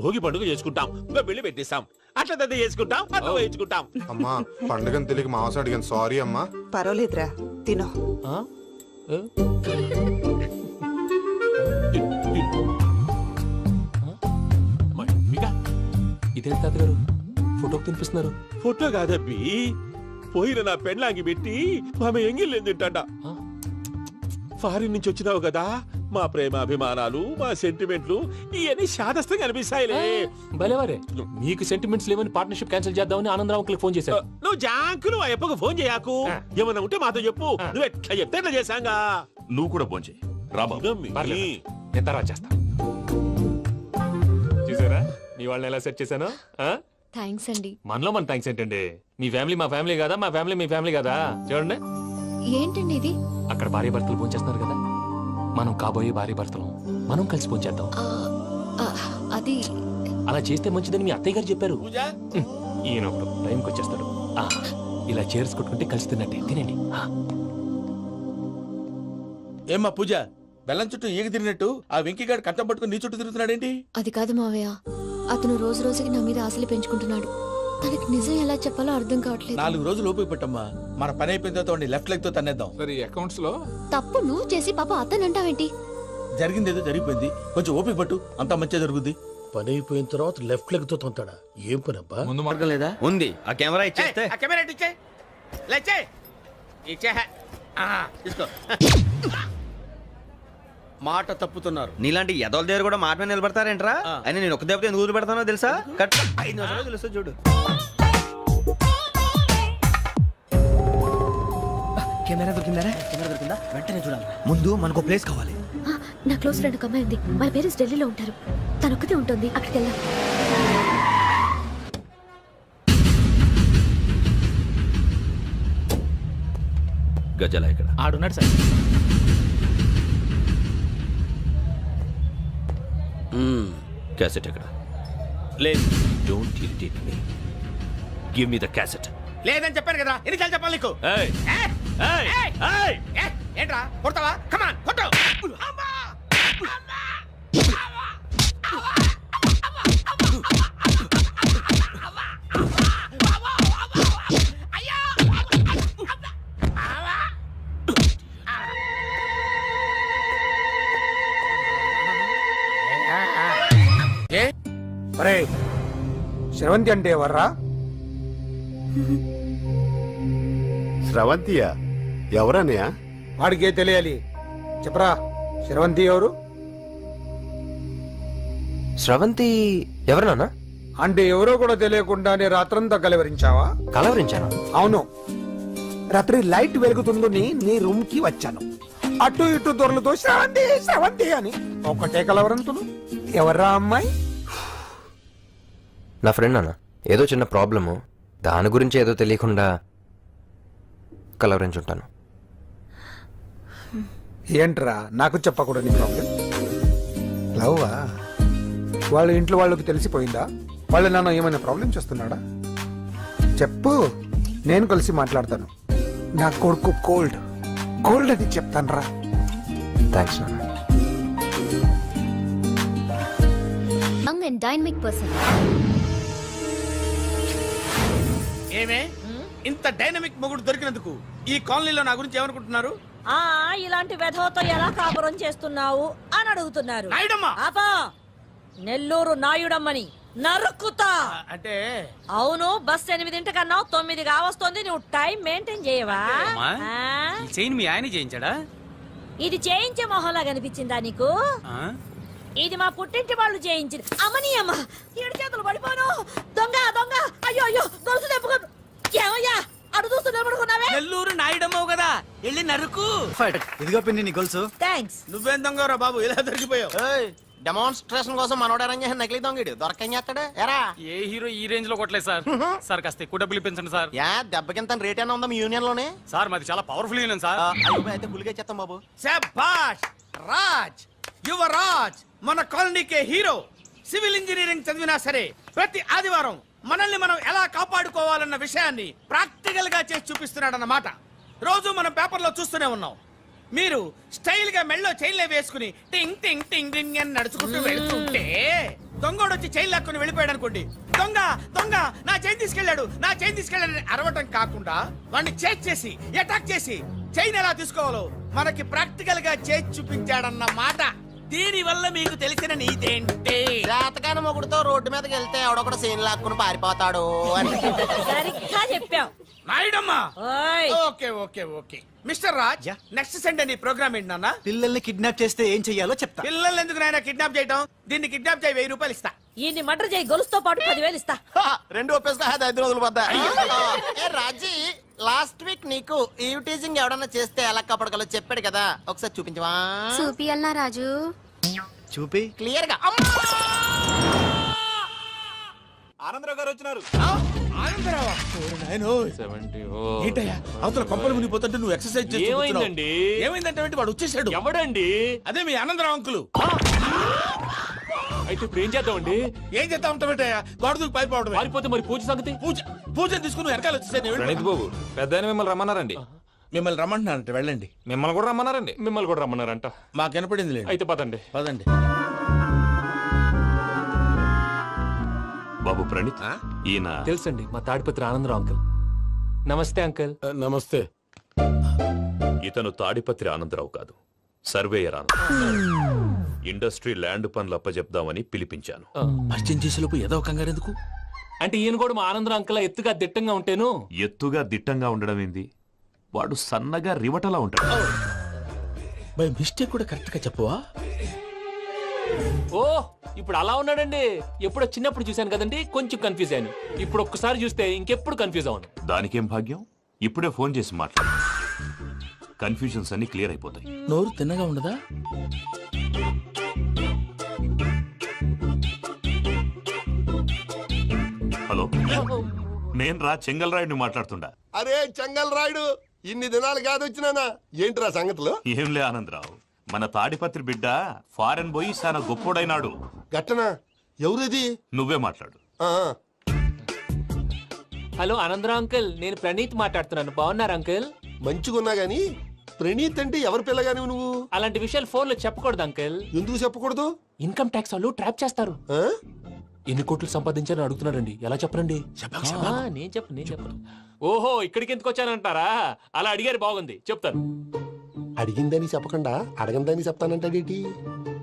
భోగి పండుగ చేసుకుంటాం, ఇంకా పెళ్లి పెట్టేస్తాం, అట్లా దద్ద చేసుకుంటాం, అట్లా వేయించుకుంటాం. అమ్మా, పండుగని తెలియక మాంసం అడిగాను, సారీ అమ్మా. పర్వాలేదురా, తినో. ఆ? ఏ? ఇదేంటి తాతగారు, ఫోటోకి తినిపిస్తున్నారు? ఫోటో కాదబ్బి, పోయిన నా పెళ్ళాంగి పెట్టి ఆమె ఎంగిల్ తింటాడ. ఫారిన్ నుంచి వచ్చినావు కదా మా ప్రేమ అభిమానాలు మా సెంటిమెంట్లు ఇవన్నీ శాదస్తంగా అనిపిస్తాయిలే. భలేవారే, మీకు సెంటిమెంట్స్ లేవని పార్ట్నర్షిప్ క్యాన్సిల్ చేద్దామని ఆనందరావు అంకుల్ ఫోన్ చేశారు. నువ్వు జాంకులు ఆ ఎప్పకు ఫోన్ చేయకు. ఏమన్నా ఉంటే మాతో చెప్పు. నువ్వు ఎట్లా చెప్తే ఎట్లా చేశాంగా. నువ్వు కూడా ఫోన్ చేయి రాబాబు. పర్లేదు, నేను తర్వాత చేస్తా. చూసారా మీ వాళ్ళని ఎలా సెట్ చేశాను? థ్యాంక్స్ అండి. మనలో మన థ్యాంక్స్ ఏంటండి? మీ ఫ్యామిలీ మా ఫ్యామిలీ కదా, మా ఫ్యామిలీ మీ ఫ్యామిలీ కదా. చూడండి, ఏంటండి ఇది? అక్కడ భార్య భర్తలు ఫోన్ చేస్తున్నారు కదా, మనం కాబోయే భార్య భర్తలు మనం కలిసి ఫోన్ చేద్దాం. అది అలా చేస్తే మంచిదని మీ అత్తయ్య గారు చెప్పారు. పూజ ఈయన ఒకడు టైంకి వచ్చేస్తాడు. ఇలా చేర్స్ కొట్టుకుంటే కలిసి తిన్నట్టే. తినండి. ఏమ్మా పూజ, బెల్లం చుట్టూ ఈగ తిరిగినట్టు ఆ వెంకీగాడు కట్టం పట్టుకుని నీ చుట్టూ తిరుగుతున్నాడేంటి? అది కాదు మావయ్య, అతను రోజు రోజుకి నా మీద ఆశలు పెంచుకుంటున్నాడు. తనకి నిజం ఎలా చెప్పాలో అర్థం కావట్లేదు. 4 రోజులు ఓపిక పట్టమ్మా, మన పని అయిపోయిన తర్వాత లెఫ్ట్ లెగ్ తో తన్నేద్దాం. సరే అకౌంట్స్ లో తప్పు నువ్వు చేసి పాప అతను అంటావేంటి? జరిగింది ఏదో జరిగిపోయింది, కొంచెం ఓపిక పట్టు, అంతా మంచిగా జరుగుద్ది. పని అయిపోయిన తర్వాత లెఫ్ట్ లెగ్ తో తొంతాడా? ఏం పని అబ్బా? ముందు మార్గం లేదా? ఉంది. ఆ కెమెరా ఇచ్చేస్తే ఆ కెమెరా ఇచ్చే లేచే ఇచ్చే తీసుకో. మాట తప్పుతున్నారు. నీలాంటి ఎదల దగ్గర కూడా మాట మీద నిలబడతారేంట్రా? అని నేను ఒక దెబ్బతో ఎందుకు పెడతానో తెలుసా? కట్ 5 నిమిషాలు తెలుసు చూడు. కెమెరా దొరికిందా? వెంటనే చూడాలి. ముందు మనకు ప్లేస్ కావాలి. నా క్లోజ్ ఫ్రెండ్ ఒక అమ్మాయి ఉంది. వాళ్ళ పేరెంట్స్ ఢిల్లీలో ఉంటారు. తను ఒక్కతే ఉంటుంది. అక్కడికి వెళ్దాం. గజల ఇక్కడ ఆడున్నాడు సార్. క్యాసెట్ ఎక్కడ? లేదు. Don't irritate me. Give me the cassette. లేదని చెప్పాను కదా, ఎన్నిసార్లు చెప్పాలి నీకు? ఏయ్ ఏయ్ ఏయ్ ఏంట్రా కొడతావా? కమాన్ కొట్టు. శ్రవంతి అంటే ఎవర్రా? స్రవంతియా? ఎవరన్నయ్య? వాడికే తెలియాలి. చెప్పరా, శ్రవంతి ఎవరు? స్రవంతి ఎవరు నాన్న? అంటే ఎవరో కూడా తెలియకుండానే రాత్రంతా కలవరించావా? కలవరించాను. అవును, రాత్రి లైట్ వెలుగుతుందని నీ రూమ్ కి వచ్చాను. అటు ఇటు దొరలతో శ్రవంతి శ్రవంతి అని ఒకటే కలవరంతులు. ఎవర్రా అమ్మాయి? నా ఫ్రెండ్ నాన్న. ఏదో చిన్న ప్రాబ్లము, దాని గురించి ఏదో తెలియకుండా కలవరించుంటాను. ఏంట్రా నాకు చెప్పకూడదు ప్రాబ్లం? లవ్వా? వాళ్ళ ఇంట్లో వాళ్ళకి తెలిసిపోయిందా? వాళ్ళ నాన్న ఏమైనా ప్రాబ్లం చేస్తున్నాడా? చెప్పు, నేను కలిసి మాట్లాడతాను. నా కొడుకు కోల్డ్ కోల్డ్ అని చెప్తాను రా. థ్యాంక్స్ నాన్న. Young and dynamic person. ఏమే ఇంత డైనమిక్ మొగుడు దొరికినందుకు ఈ కాలనీలో నా గురించి ఏమనుకుంటున్నారు? ఇలాంటి వెధవతో ఎలా కాపురం చేస్తున్నావు అని అడుగుతున్నారు. నాయుడమ్మా! ఆపా! నెల్లూరు నాయుడమ్మని నరుక్కుతా. అంటే అవును, బస్ 8 కన్నా 9 కావస్తుంది. నువ్వు టైం మెయింటైన్ చేయవా? మీ ఆయన చేయించాడా? ఇది చేయించే మొహంలా కనిపించిందా నీకు? ఇది మా పుట్టింటి వాళ్ళు చేయించింది. అమ్మని అమ్మ, 7 చేతులు పడిపోను. దొంగ దొంగ, అయ్యో అయ్యో, దొరుకు తెప్పుకోదు. ఏమయ్యా అడు చూస్తూ నిలబడుకున్నావే? నెల్లూరు నాయుడమ్మవు కదా, వెళ్ళి నరుకు. ఇదిగో పిన్ని నీ గొలుసు. థ్యాంక్స్. నువ్వేం దొంగరా బాబు, ఇలా దొరికిపోయావు? డెమాన్స్ట్రేషన్ కోసం మనోడు అరేంజ్ చేసిన నకిలీ దొంగడు దొరకం చేస్తాడు. ఎరా ఏ హీరో ఈ రేంజ్ లో కొట్టలేదు సార్. సార్ కాస్త ఎక్కువ డబ్బులు ఇప్పించండి సార్. యా దెబ్బకింత రేట్ అయినా ఉందా మీ యూనియన్ లోనే? సార్ మాది చాలా పవర్ఫుల్ యూనియన్ సార్. అయితే గులిగా చేస్తాం బాబు. శభాష్ రాజ్, యువరాజ్, మన కాలనీకే హీరో. సివిల్ ఇంజనీరింగ్ చదివినా సరే ప్రతి ఆదివారం మనల్ని మనం ఎలా కాపాడుకోవాలన్న విషయాన్ని ప్రాక్టికల్ గా చేసి చూపిస్తున్నాడన్నమాట. రోజు మనం పేపర్లో చూస్తూనే ఉన్నాం. మీరు స్టైల్ గా మెళ్ళో చైన్లే వేసుకుని టింగ్ టింగ్ టింగ్ టింగ్ అని నడుచుకుంటూ వెళ్తుంటే దొంగోడు వచ్చి చైన్ లాక్కుని వెళ్ళిపోయాడు అనుకోండి. దొంగ దొంగ నా చైన్ తీసుకెళ్లాడు, నా చైన్ తీసుకెళ్లాడని అరవటం కాకుండా వాడిని చేజ్ చేసి అటాక్ చేసి చైన్ ఎలా తీసుకోవాలో మనకి ప్రాక్టికల్ గా చేసి చూపించాడన్న మాట. దీని వల్ల మీకు తెలిసిన నీతేంటి? జాతకాన మొగుడుతో రోడ్డు మీదకి వెళ్తే ఎవడొకడు సీన్ లాక్కుని పారిపోతాడు అని. సరిగ్గా చెప్పావు నాయుడమ్మా. ఓయ్. Okay okay okay mister Raj next Sunday నీ ప్రోగ్రామ్ ఏంటి నాన్న? పిల్లల్ని కిడ్నాప్ చేస్తే ఏం చెయ్యాలో చెప్తా. పిల్లల్ని ఎందుకు నాయన కిడ్నాప్ చేయటం? దీన్ని కిడ్నాప్ చేయి 1000 రూపాయలు ఇస్తా. ఈయన్ని మర్డర్ చేయి గొలుసుతో పాటు 10,000 ఇస్తా. రెండు ఒప్పేసుకో 5 రోజులు పోతా. ఏ రాజీ లాస్ట్ వీక్ నీకు ఈ టీజింగ్ ఎవడన్నా చేస్తే ఎలా కాపాడగలో చెప్పాడు కదా, ఒకసారి చూపించవా? చూపియల్నా రాజు? చూపి. క్లియర్ గా. ఆనందరావు గారు వచ్చినారు. ఆనందరావా? ఏంటయ్యా అవతల కొంపలు మునిగిపోతుంటే నువ్వు ఎక్సర్సైజ్ చేస్తూ ఏమైందండి? ఏమైందంటే ఏంటి, వాడు వచ్చేసాడు. ఎవడండి? అదే మీ ఆనందరావు అంకులు. అయితే ఇప్పుడు ఏం చేద్దామండి? ఏం చేస్తా ఉంటావేటయ్యా, గొడవకు పైపోవడం. పారిపోతే మరి పూజ సంగతి? పూజ తీసుకుని వెనకాల వచ్చేసాను. బాబు పెద్ద మిమ్మల్ని రమ్మన్నారండి. మిమ్మల్ని రమ్మంటున్నారంట, వెళ్ళండి. మిమ్మల్ని కూడా రమ్మన్నారండి. మిమ్మల్ని కూడా రమ్మన్నారంట. మాకు వినపడింది లేదు. అయితే పదండి. పదండి. బాబు ప్రణీత్, ఈయన తెలుసండి, మా తాడిపత్రి ఆనందరావు అంకుల్. నమస్తే అంకుల్. నమస్తే. ఇతను తాడిపత్రి ఆనందరావు కాదు, సర్వేయర్ ఆనందరావు. ఇండస్ట్రీ ల్యాండ్ పనులు అప్పచెప్దామని పిలిపించాను. పరిచయం చేసేలోపు ఏదో కంగారు ఎందుకు? అంటే ఈయన కూడా మా ఆనందరావు అంకుల్ ఎత్తుగా దిట్టంగా ఉంటేను. ఎత్తుగా దిట్టంగా ఉండడం ఏంది, వాడు సన్నగా రివటలా ఉంటాడు. బై మిస్టేక్ కూడా కరెక్ట్ గా చెప్పవా? ఓ ఇప్పుడు అలా ఉన్నాడండి. ఎప్పుడో చిన్నప్పుడు చూశాను కదండి, కొంచెం కన్ఫ్యూజ్ అయ్యాను. ఇప్పుడు ఒక్కసారి చూస్తే ఇంకెప్పుడు కన్ఫ్యూజ్ అవ్వను. దానికేం భాగ్యం, ఇప్పుడే ఫోన్ చేసి మాట్లాడు. కన్ఫ్యూజన్స్ అన్ని క్లియర్ అయిపోతాయి. నోరు తిన్నగా ఉండదా? హలో, నేను రా చెంగల్ రాయుడిని మాట్లాడుతుండా. అరే చెంగల్ రాయుడు, ఇన్ని దినాలు కాదు వచ్చినానా? ఏంట్రా సంగతులు? ఏంలే ఆనందరావు, మన తాడిపత్రి బిడ్డ ఫారెన్ పోయి చాలా గొప్పోడైనాడు. గట్టనా? ఎవరిది? నువ్వే మాట్లాడు. హలో ఆనందరావు అంకుల్, నేను ప్రణీత్ మాట్లాడుతున్నాను. బాగున్నారు అంకుల్? మంచిగున్నా గాని ప్రణీత్ అంటే ఎవరి పిల్లగాని నువ్వు? అలాంటి విషయాలు ఫోన్ లో చెప్పకూడదు అంకుల్. ఎందుకు చెప్పకూడదు? ఇన్కమ్ ట్యాక్స్ వాళ్ళు ట్రాప్ చేస్తారు. ఆ? ఎన్ని కోట్లు సంపాదించాలని అడుగుతున్నాడండి. ఎలా చెప్పరండి? నేను చెప్పను. ఓహో, ఇక్కడికి ఎందుకు వచ్చానంటారా? అలా అడిగారు, బాగుంది, చెప్తాను. అడిగిందని చెప్పకుండా అడగందని చెప్తానంటాడేటి?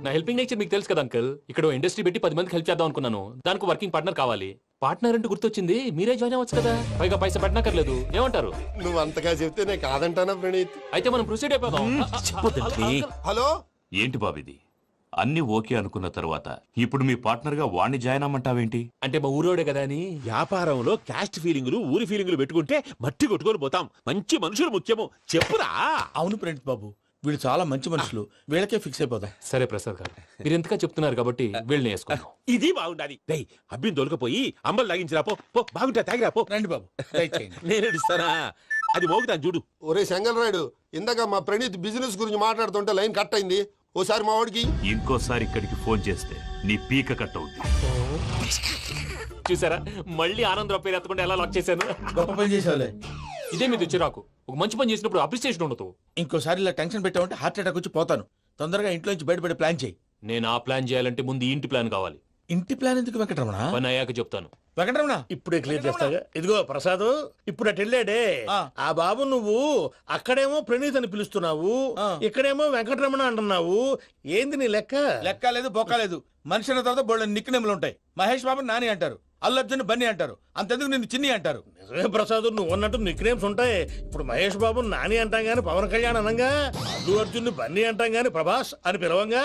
నా హెల్పింగ్ నేచర్ మీకు తెలుసు కదా అంకుల్. ఇక్కడ ఇండస్ట్రీ పెట్టి 10 మందికి హెల్ప్ చేద్దాం అనుకున్నాను. దానికి వర్కింగ్ పార్ట్నర్ కావాలి. పార్ట్నర్ అంటే గుర్తొచ్చింది, మీరే జాయిన్ అవ్వచ్చు కదా. పైగా పైసా పెట్టనక్కర్లేదు. ఏమంటారు? నువ్వు అంతగా చెప్తే నేను కాదంటానా ప్రణీత్? అయితే మనం ప్రొసీడ్ అయిపోదాం. హలో, ఏంటి బాబిది? అన్ని ఓకే అనుకున్న తర్వాత ఇప్పుడు మీ పార్ట్నర్ గా వాణ్ణి జాయిన్ అమ్మంటావేంటి? అంటే మా ఊరోడే కదా అని. వ్యాపారంలో క్యాస్ట్ ఫీలింగులు, ఊరి ఫీలింగులు పెట్టుకుంటే మట్టి కొట్టుకొని పోతాం. మంచి మనుషులు ముఖ్యము, చెప్పురా. అవును ప్రణీత్ బాబు, వీళ్ళు చాలా మంచి మనుషులు. వీళ్ళకే ఫిక్స్ అయిపోదాం. సరే ప్రసాద్ గారు, మీరు ఎంతగా చెప్తున్నారు కాబట్టి వీళ్ళని వేసుకుందాం. ఇది బాగుండాలి. డై అబ్బిని దొలకపోయి అంబలు లాగించిరా పో. బాగుంటా తాగిరా పో. రండి బాబు, దయచేయండి. నేను ఇస్తానా? అది మోగుతాను చూడు. ఒరే చెంగల్ రాయుడు, ఇందాక మా ప్రణీత్ బిజినెస్ గురించి మాట్లాడుతుంటే లైన్ కట్ అయింది. ఓసారి మా వాడికి. ఇంకోసారి ఇక్కడికి ఫోన్ చేస్తే నీ పీక కట్ అవుద్ది. చూసారా, మళ్ళీ ఆనందరావు పేరు ఎత్తకుండా ఎలా లాక్ చేశాను. గొప్ప పని చేసేవాళ్ళే. ఇదే మీద చిరాకు. ఒక మంచి పని చేసినప్పుడు అప్రిసియేషన్ ఉండదు. ఇంకోసారి ఇలా టెన్షన్ పెట్టామంటే హార్ట్ అటాక్ వచ్చి పోతాను. తొందరగా ఇంట్లో నుంచి బయటపడే ప్లాన్ చేయి. నేను ఆ ప్లాన్ చేయాలంటే ముందు ఈ ఇంటి ప్లాన్ కావాలి. ఇంటి ప్లాన్ ఎందుకు వెంకటరమణ? పని అయ్యాక చెప్తాను. వెంకటరమణ ఇప్పుడే క్లియర్ చేస్తాగా. ఇదిగో ప్రసాద్, ఇప్పుడు అటు వెళ్ళాడే ఆ బాబు, నువ్వు అక్కడేమో ప్రణీత్ అని పిలుస్తున్నావు, ఇక్కడేమో వెంకటరమణ అంటున్నావు. ఏంది నీ లెక్క? లెక్క లేదు, బొక్క లేదు. మనిషి అన్న తర్వాత బోళ్ళ నిక్నెములు ఉంటాయి. మహేష్ బాబు నాని అంటారు, అల్లు అర్జున్ బన్నీ అంటారు, అంతెందుకు నిన్ను చిన్ని అంటారు. నిజమే ప్రసాద్, నువ్వు అన్నట్టు నిక్నేమ్స్ ఉంటాయి. ఇప్పుడు మహేష్ బాబు నాని అంటాం గాని పవన్ కళ్యాణ్ అనంగా, అల్లు అర్జున్ బన్నీ అంటాం గాని ప్రభాస్ అని పిలవంగా.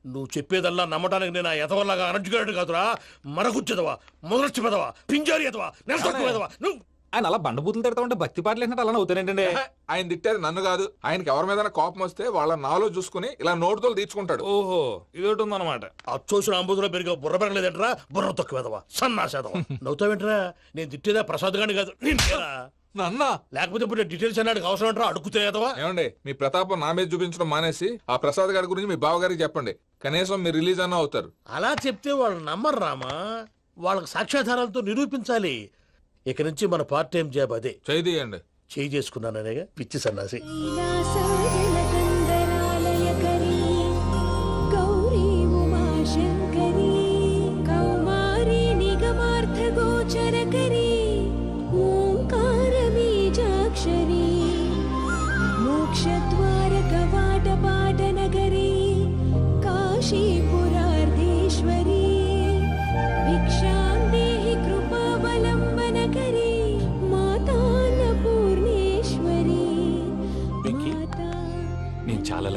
నువ్వు చెప్పేదల్లా నమ్మటానికి నేను ఎతవల్లాగా అనర్జుకేటెడ్ కాదురా. మరగుచ్చదవా, మొదలచ్చి పెదవా, పింజారి ఎదవా, నెలసొక్కుదవా నువ్వు. ఆయన అలా బండబూతులు తిడతా ఉంటే భక్తి పాటలు ఏంటంటే అలా అవుతానంటే. ఆయన తిట్టేది నన్ను కాదు, ఆయనకి ఎవరి మీద కోపం వస్తే వాళ్ళ నాలో చూసుకుని ఇలా నోటుతో తీర్చుకుంటాడు. ఓహో, ఇదొకటి ఉందన్నమాట. అచ్చోసిన అంబుధులో పెరిగే బుర్ర పెరగలేదంటరా, బుర్ర తొక్కువేదవా, సన్నాసేదవా. నవ్వుతావేంట్రా? నేను తిట్టేదా ప్రసాద్ గాని కాదు, నన్నా. లేకపోతే ఇప్పుడు డీటెయిల్స్ అన్నాడు అవసరం అంటారా? అడుగుతాయేదవా. ఏమండి, మీ ప్రతాపం నా మీద చూపించడం మానేసి ఆ ప్రసాద్ గారి గురించి మీ బావగారికి చెప్పండి. కనీసం మీరు రిలీజ్ అన్న అవుతారు. అలా చెప్తే వాళ్ళు నమ్మరు రామా. వాళ్ళకి సాక్ష్యాధారాలతో నిరూపించాలి. ఇక నుంచి మన పార్ట్ టైం జాబ్ అదే. చేయండి. చేయి చేసుకున్నాననేగా పిచ్చి సన్నాసి.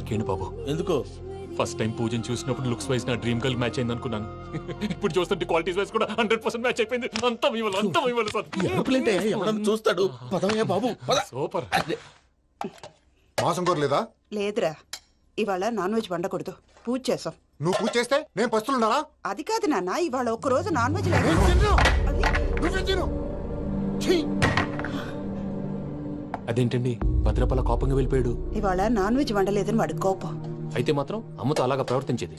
లక్కేండి బాబు. ఎందుకు? ఫస్ట్ టైం పూజను చూసినప్పుడు లుక్స్ వైజ్ నా డ్రీమ్ గర్ల్ మ్యాచ్ అయింది అనుకున్నాను. ఇప్పుడు చూస్తుంటే క్వాలిటీస్ వైజ్ కూడా 100% మ్యాచ్ అయిపోయింది. అంతా ఇవ్వాలి సార్. ఎవడన్నా చూస్తాడు. పదవయ్యా బాబు, పద. సూపర్. మాసం కోరలేదా? లేదురా ఇవాళ నాన్ వెజ్ వండకూడదు, పూజ చేసాం. నువ్వు పూజ చేస్తే నేను పస్తులున్నారా? అది కాదు నాన్న, ఇవాళ ఒక్కరోజు నాన్ వెజ్ లేదు. అది నువ్వే తిను. ఛీ! అదేంటండి భద్రపల కోపంగా వెళ్ళిపోయాడు? ఇవాళ నాన్ వెజ్ వండలేదని వాడి కోపం. అయితే మాత్రం అమ్మతో అలాగా ప్రవర్తించేది.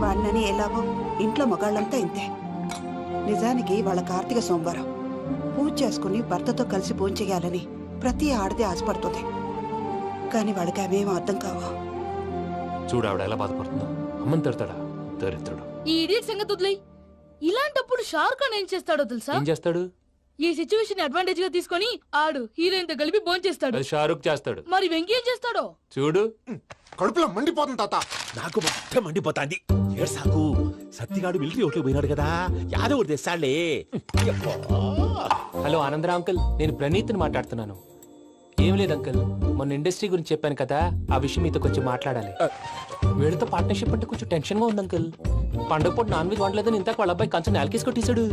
వాడినని ఎలాగో ఇంట్లో మగాళ్ళంతా ఇంతే. నిజానికి వాళ్ళ కార్తీక సోమవారం పూజ చేసుకుని భర్తతో కలిసి భోంచేయాలని ప్రతి ఆడది ఆశపడుతుంది. కానీ వాడికి అవేం అర్థం కావా. చూడు ఆవిడ ఎలా బాధపడుతుందో. అమ్మని తిడతాడా దరిద్రుడు. ఈ ఇడియట్ సంగతి వదిలేయ్. ఇలాంటప్పుడు షారుఖ్ ఖాన్ ఏం చేస్తాడో తెలుసా? ఏం చేస్తాడు? ఈ సిచ్యువేషన్ అడ్వాంటేజ్ గా తీసుకొని ఆడు హీరోయిన్ తో కలిపి భోంచేస్తాడు. అది షారుఖ్ చేస్తాడు. మరి వెంకీ ఏం చేస్తాడో చూడు. కడుపులో మండిపోతుంది తాత. నాకు మొత్తం మండిపోతాంది. ఏడు సాకు సత్తిగాడు మిలిటరీ ఓట్లు పోయినాడు కదా, యాదవ్ తెస్తాడులే. హలో ఆనందరా అంకుల్, నేను ప్రణీత్ని మాట్లాడుతున్నాను. ఏం లేదు అంకుల్, మొన్న ఇండస్ట్రీ గురించి చెప్పాను కదా, ఆ విషయం మీతో కొంచెం మాట్లాడాలి. వీడితో పార్ట్నర్షిప్ అంటే కొంచెం టెన్షన్ గా ఉంది అంకుల్. పండుగ పూట నాన్ వెజ్ వండలేదని ఇంతకు వాళ్ళ అబ్బాయి కంచెం నేలకేసి కొట్టేశాడు.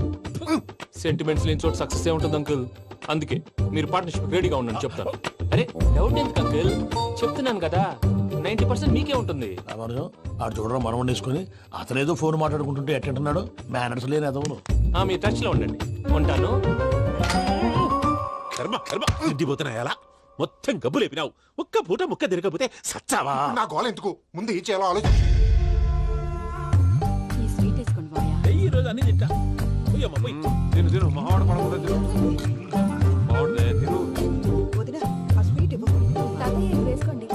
సెంటిమెంట్స్ లేని చోట సక్సెస్ ఏ ఉంటుంది అంకుల్. అందుకే మీరు పార్ట్నర్షిప్ రెడీగా ఉండండి చెప్తాను. అరే డౌట్ ఎందుకు అంకుల్, చెప్తున్నాను కదా 90% మీకే ఉంటుంది. ఆడు చూడడం మనం వండేసుకుని అతనేదో ఫోన్ మాట్లాడుకుంటుంటే ఎట్టంటున్నాడు. మేనర్స్ లేని అదవును. మీ టచ్ లో ఉండండి. ఉంటాను. కర్మ కర్మ తిండిపోతున్నాయా? మొత్తం గబ్బు లేపినావు. ఒక్క పూట ముక్క తిరగకపోతే సచ్చావా? నా గోల ఎందుకు, ముందు ఈ చేయాలో ఆలోచించు. ఈ స్వీట్ వేసుకోండి బాయా. ఈ రోజు అన్ని తింటా. వదిన ఆ స్వీట్ ఇవ్వు. వేసుకోండి.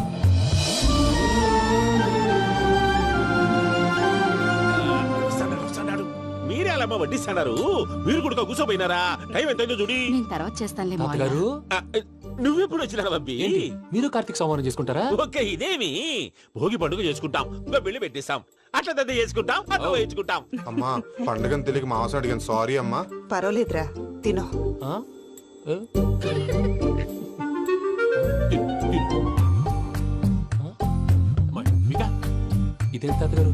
మీరే అలా వడ్డిస్తున్నారు. మీరు కూడా కూర్చోపోయినారా? టైం ఎంతైందో చూడి. నేను తర్వాత చేస్తానులే తాతగారు, నువ్వెప్పుడు వచ్చినా అబ్బి? మీరు కార్తీక్ సంహారం చేసుకుంటారా? ఓకే, ఇదేమి భోగి పండుగ చేసుకుంటాం, ఇంకా పెళ్లి పెట్టేస్తాం, అట్లా దద్ద చేసుకుంటాం, అట్లా వేయించుకుంటాం. అమ్మా పండుగని తెలియక మాసం అడిగాను, సారీ అమ్మా. పర్వాలేదురా తినో. ఆ? ఏ? ఇదేంటి తాతగారు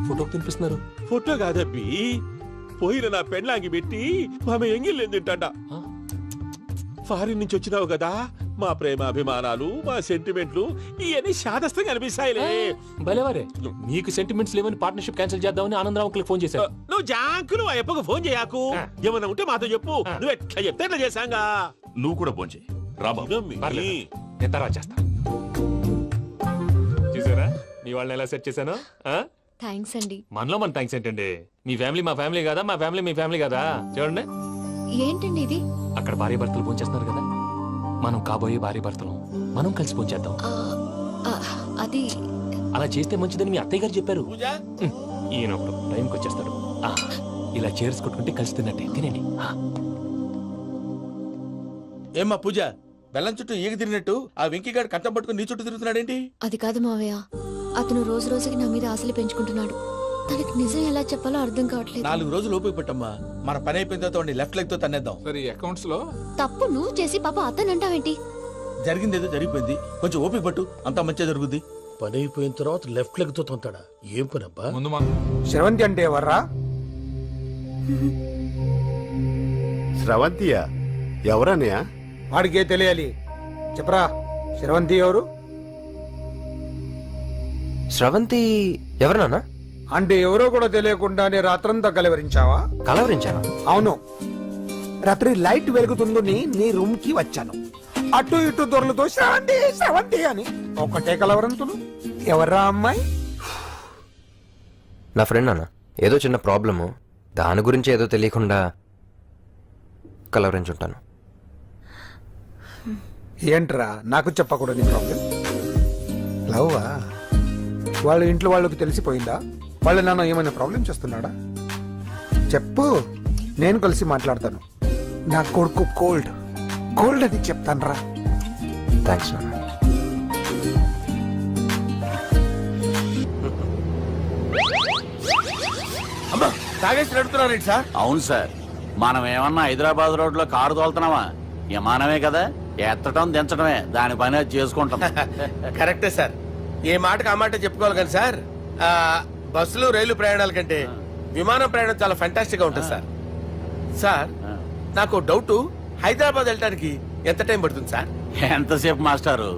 ఫోటోకి తినిపిస్తున్నారు? ఫోటో కాదబ్బి, పోయిన నా పెళ్ళాంగి పెట్టి ఆమె ఎంగిల్లేం తింటాడ. ఫారిన్ నుంచి వచ్చినావు కదా, మా ప్రేమ అభిమానాలు, మా సెంటిమెంట్లు ఇవన్నీ శాదస్తంగా అనిపిస్తాయిలే. భలేవారే, మీకు సెంటిమెంట్స్ లేవని పార్ట్నర్షిప్ క్యాన్సిల్ చేద్దామని ఆనందరావు అంకుల్ ఫోన్ చేశారు. నువ్వు జాంకు నువ్వు ఎప్పకు ఫోన్ చేయకు. ఏమన్నా ఉంటే మాతో చెప్పు. నువ్వు ఎట్లా చెప్తే ఎట్లా చేశాంగా. నువ్వు కూడా ఫోన్ చేయి. రాబాబు పర్లేదు, నేను తర్వాత చేస్తా. చూసారా మీ వాళ్ళని ఎలా సెట్ చేశాను? థ్యాంక్స్ అండి. మనలో మన థ్యాంక్స్ ఏంటండి? మీ ఫ్యామిలీ మా ఫ్యామిలీ కదా, మా ఫ్యామిలీ మీ ఫ్యామిలీ కదా. చూడండి, ఏంటండి ఇది? అక్కడ భార్య భర్తలు పోంచేస్తున్నారు కదా, మనం కాబోయే భార్య భర్తలు మనం కలిసి పోంచేద్దాం. అది అలా చేస్తే మంచిదని మీ అత్తయ్య గారు చెప్పారు. ఈయన ఒకడు టైంకి వచ్చేస్తాడు. ఇలా చేర్స్ కొట్టుకుంటే కలిసి తిన్నట్టే. తినండి. ఏమ్మా పూజ, బెల్లం చుట్టూ ఈగ తిరిగినట్టు ఆ వెంకీగాడు కంటం పట్టుకుని నీ చుట్టూ తిరుగుతున్నాడేంటి? అది కాదు మావయ్య, అతను రోజు రోజుకి నా మీద ఆశలు పెంచుకుంటున్నాడు. తనకి నిజం ఎలా చెప్పాలో అర్థం కావట్లేదు. 4 రోజులు ఓపిక పట్టమ్మా, మన పని అయిపోయిన తర్వాత లెఫ్ట్ లెగ్ తో తన్నేద్దాం. సరే అకౌంట్స్ లో తప్పు నువ్వు చేసి పాప అతను అంటావేంటి? జరిగింది ఏదో జరిగిపోయింది, కొంచెం ఓపిక పట్టు, అంతా మంచిగా జరుగుద్ది. పని అయిపోయిన తర్వాత లెఫ్ట్ లెగ్ తో తొంతాడా? ఏం పని అబ్బా? ముందు శ్రవంతి అంటే ఎవర్రా? స్రవంతియా? ఎవరన్నయ్యా? వాడికే తెలియాలి, చెప్పరా. శ్రవంతి ఎవరు? స్రవంతి ఎవరు నాన్న? అంటే ఎవరో కూడా తెలియకుండానే రాత్రంతా కలవరించావా? కలవరించాను. అవును, రాత్రి లైట్ వెలుగుతుందని నీ రూమ్ కి వచ్చాను. అటు ఇటు దొరలతో శ్రవంతి శ్రవంతి అని ఒకటే కలవరంతులు. ఎవర్రా అమ్మాయి? నా ఫ్రెండ్ నాన్న, ఏదో చిన్న ప్రాబ్లము, దాని గురించి ఏదో తెలియకుండా కలవరించుంటాను. ఏంట్రా నాకు చెప్పకూడదు ప్రాబ్లం? లవ్వా? వాళ్ళ ఇంట్లో వాళ్ళకి తెలిసిపోయిందా? వాళ్ళ నాన్న ఏమైనా ప్రాబ్లం చేస్తున్నాడా? చెప్పు, నేను కలిసి మాట్లాడతాను. నా కొడుకు కోల్డ్ కోల్డ్ అని చెప్తాను రా. థ్యాంక్స్ నాన్న. అమ్మా తాగేసి నడుతున్నారేంటి సార్? అవును సార్, మనం ఏమన్నా హైదరాబాద్ రోడ్ లో కారు తోలుతున్నావా? విమానమే కదా, ఎత్తటం దించడమే దాని పని అది చేసుకుంటాం. కరెక్టే సార్, ఏ మాటకు ఆ మాట చెప్పుకోవాలి కానీ సార్ బస్సులు రైలు ప్రయాణాల కంటే విమానం ప్రయాణం చాలా ఫంటాస్టిక్ గా ఉంటుంది సార్. సార్ నాకు డౌట్, హైదరాబాద్ వెళ్ళడానికి ఎంత టైం పడుతుంది సార్? ఎంతసేపు మాస్టారు,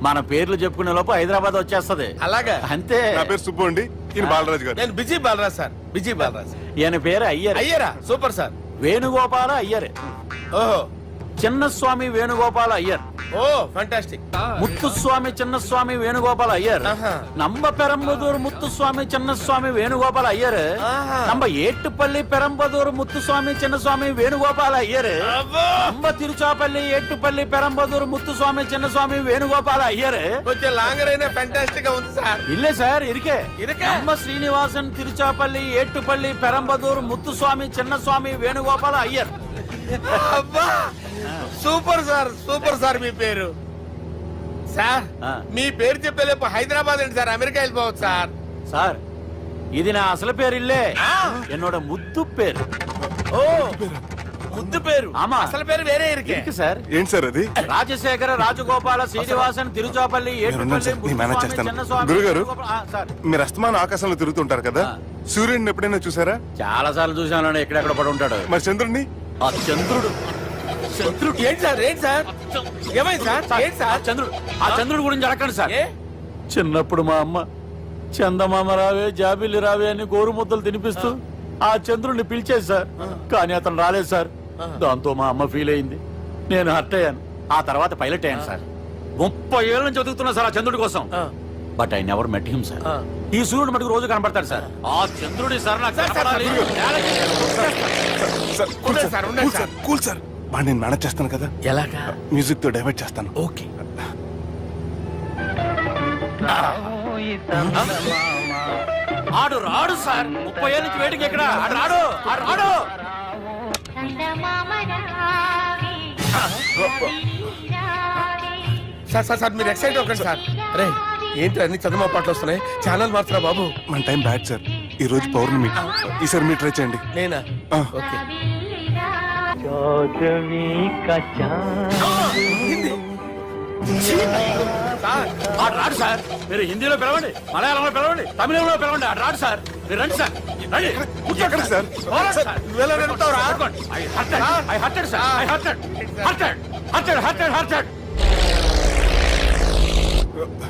మన పేర్లు చెప్పుకునే లోపు హైదరాబాద్ వచ్చేస్తది. అలాగా? అంతే. నా పేరు సుబ్బు అండి, ఈయన బాలరాజు గారు. నేను busy Balaraj sir, busy Balaraj. ఈయన పేరు అయ్యర్. అయ్యరా? Super sir. వేణుగోపాల అయ్యర్. ఓహో. చిన్నస్వామి వేణుగోపాల అయ్యర్. Oh fantastic. ముత్తుస్వామి చిన్నస్వామి వేణుగోపాల అయ్యర్. நம்ம பெரம்பதூர் முத்துசுவாமி சின்னசுவாமி வேணுகோபால் ஐயர். நம்ம ஏட்டுப்பள்ளி பெரம்பதூர் முத்துசுவாமி சின்னசுவாமி வேணுகோபால் ஐயர். நம்ம திருச்சாப்பள்ளி ஏட்டுப்பள்ளி பெரம்பதூர் முத்துசுவாமி சின்னசுவாமி வேணுகோபால் ஐயர். కొంచెం లాంగర్ అయినా ఫంటాస్టిక్ గా ఉంది సార్. இல்ல சார் இருக்கே. நம்ம ஸ்ரீனிவாசன் திருச்சாப்பள்ளி ஏட்டுப்பள்ளி பெரம்பதூர் முத்துசுவாமி சின்னசுவாమి వేణుగోపాల అయ్యర్. అబ్బా సూపర్ సార్, సూపర్ సార్. మీ పేరు సార్, మీ పేరు చెప్పేలేపు హైదరాబాద్ అండి సార్, అమెరికా వెళ్ళిపోవచ్చు సార్. సార్ ఇది నా అసలు పేరు ఇల్లే, என்னோட ముద్దు పేరు. ఓ ముద్దు పేరు. ఆమా. అసలు పేరు వేరే ఇருக்கு సార్. ఏంటి సార్ అది? రాజశేఖర రాజగోపాల శ్రీనివాసన్ తిరుచాపల్లి గురుగారు, మీరు అస్తమానం ఆకాశంలో తిరుగుతుంటారు కదా, సూర్యుడిని ఎప్పుడైనా చూసారా? చాలా సార్లు చూసాను, ఎక్కడెక్కడ పడి ఉంటాడు. మరి చంద్రుడిని? ఆ చంద్రుడు. చంద్రుడు ఏంటి సార్? ఏంటి సార్? ఏమైంది సార్? ఏంటి సార్? చంద్రుడు. ఆ చంద్రుడు గురించి అడగండి సార్. చిన్నప్పుడు మా అమ్మ చందమామ రావే జాబిల్లి రావే అని గోరు ముద్దలు తినిపిస్తూ ఆ చంద్రుడిని పిలిచేది సార్. కానీ అతను రాలేదు సార్. దాంతో మా అమ్మ ఫీల్ అయింది, నేను హర్ట్ అయ్యాను. ఆ తర్వాత పైలట్ అయ్యాను సార్. 30 ఏళ్ళ నుంచి చదువుతున్నా సార్ ఆ చంద్రుడి కోసం. But I never met him sir. ఈ సూర్యుడు మటుకు రోజు కనబడతాడు సార్. ఆ చంద్రుడి సార్ నాకు కనపడాలి. కూల్ సార్, బాగా నేను మేనేజ్ చేస్తాను కదా. ఎలాగా? మ్యూజిక్ తో డైవర్ట్ చేస్తాను. ఓకే. ఆడు రాడు సార్. 30 ఏళ్ళ నుంచి వేడికి ఎక్కడ ఆడు రాడు. ఆడు రాడు. సార్ సార్ సార్ మీరు ఎక్సైట్ అవ్వకండి సార్. అరే ఏంటి అన్ని చదువు పాటలు వస్తున్నాయి, ఛానల్ మారుతున్నా బాబు. మన టైం బ్యాడ్ సార్, ఈ రోజు పౌర్ణమి. ఈసారి మీరు ట్రై చేయండి. నేనా? ఓకే. ఆడు రాడు సార్. మీరు హిందీలో పిలవండి, మలయాళంలో పిలవండి, తమిళంలో పిలవండి. ఆడు రాడు సార్. మీరు రండి సార్. రండి. ఎక్కడ సార్?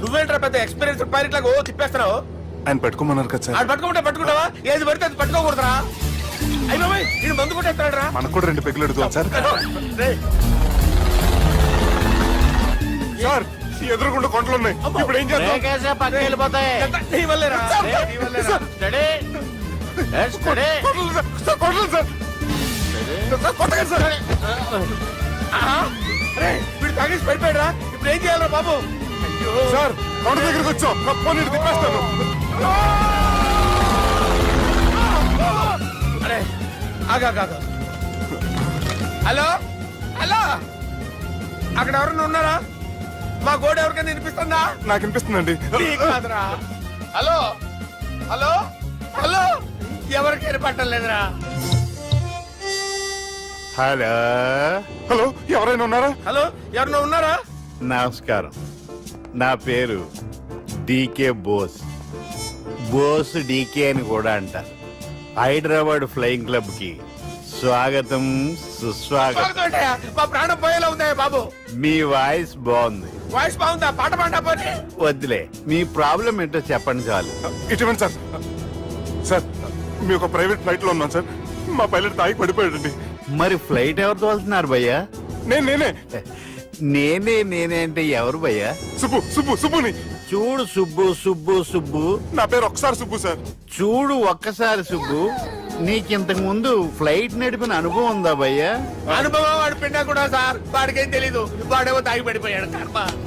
నువ్వేంట్రా పెద్ద ఎక్స్పీరియన్స్ పైరెట్ లాగా ఓ తిప్పేస్తున్నావు? ఆయన పట్టుకోమన్నారు కదా సార్. ఆడు పట్టుకుంటే పట్టుకుంటావా? ఏది పడితే అది పట్టుకోకూడదురా. అయ్యి బాబాయ్ ఇది మందు కొట్టేస్తాడు రా. మనకు కూడా 2 పెగ్గులు అడుగుతాం సార్. సార్ ఎదురుకుండా కొండలు ఉన్నాయి, ఇప్పుడు ఏం చేద్దాం? పక్కకి వెళ్ళిపోతాయి. నీ వల్లేరా? వీడు తాగేసి పడిపోయాడా? ఇప్పుడు ఏం చేయాలరా బాబు? సార్ కొండ దగ్గరికి వచ్చాం, పోనీ తిప్పేస్తాను. అరే ఆగా. హలో హలో, అక్కడ ఎవరన్నా ఉన్నారా? మా గోడ ఎవరికైనా వినిపిస్తుందా? నాకు వినిపిస్తుందండి. కాదురా. హలో హలో హలో, ఎవరికైనా పట్టలేదురా. హలో హలో, ఎవరైనా ఉన్నారా? హలో ఎవరైనా ఉన్నారా? నమస్కారం, నా పేరు డీకే బోస్. బోస్ డీకే అని కూడా అంటారు. హైదరాబాద్ ఫ్లయింగ్ క్లబ్ కి స్వాగతం సుస్వాగతం. మా ప్రాణం పోయేలా ఉందా బాబు? మీ వాయిస్ బాగుంది. వాయిస్ బాగుందా? పాట పాడా పోనీ. వద్దులే, మీ ప్రాబ్లం ఏంటో చెప్పండి చాలు. ఇటువంటి సార్, సార్ మీ ఒక ప్రైవేట్ ఫ్లైట్ లో ఉన్నాం సార్. మా పైలట్ తాగి పడిపోయాడండి. మరి ఫ్లైట్ ఎవరు తోలుతున్నారు భయ్యా? నేనే నేనే అంటే ఎవరు భయ్యా? సుబ్బుని. చూడు సుబ్బు. నా పేరు ఒకసారి సుబ్బు సార్. చూడు ఒక్కసారి సుబ్బు, నీకింతకు ముందు ఫ్లైట్ నడిపిన అనుభవం ఉందా భయ్యా? అనుభవం వాడు పిండా కూడా సార్, వాడికేం తెలీదు. వాడేమో తాగి పడిపోయాడు.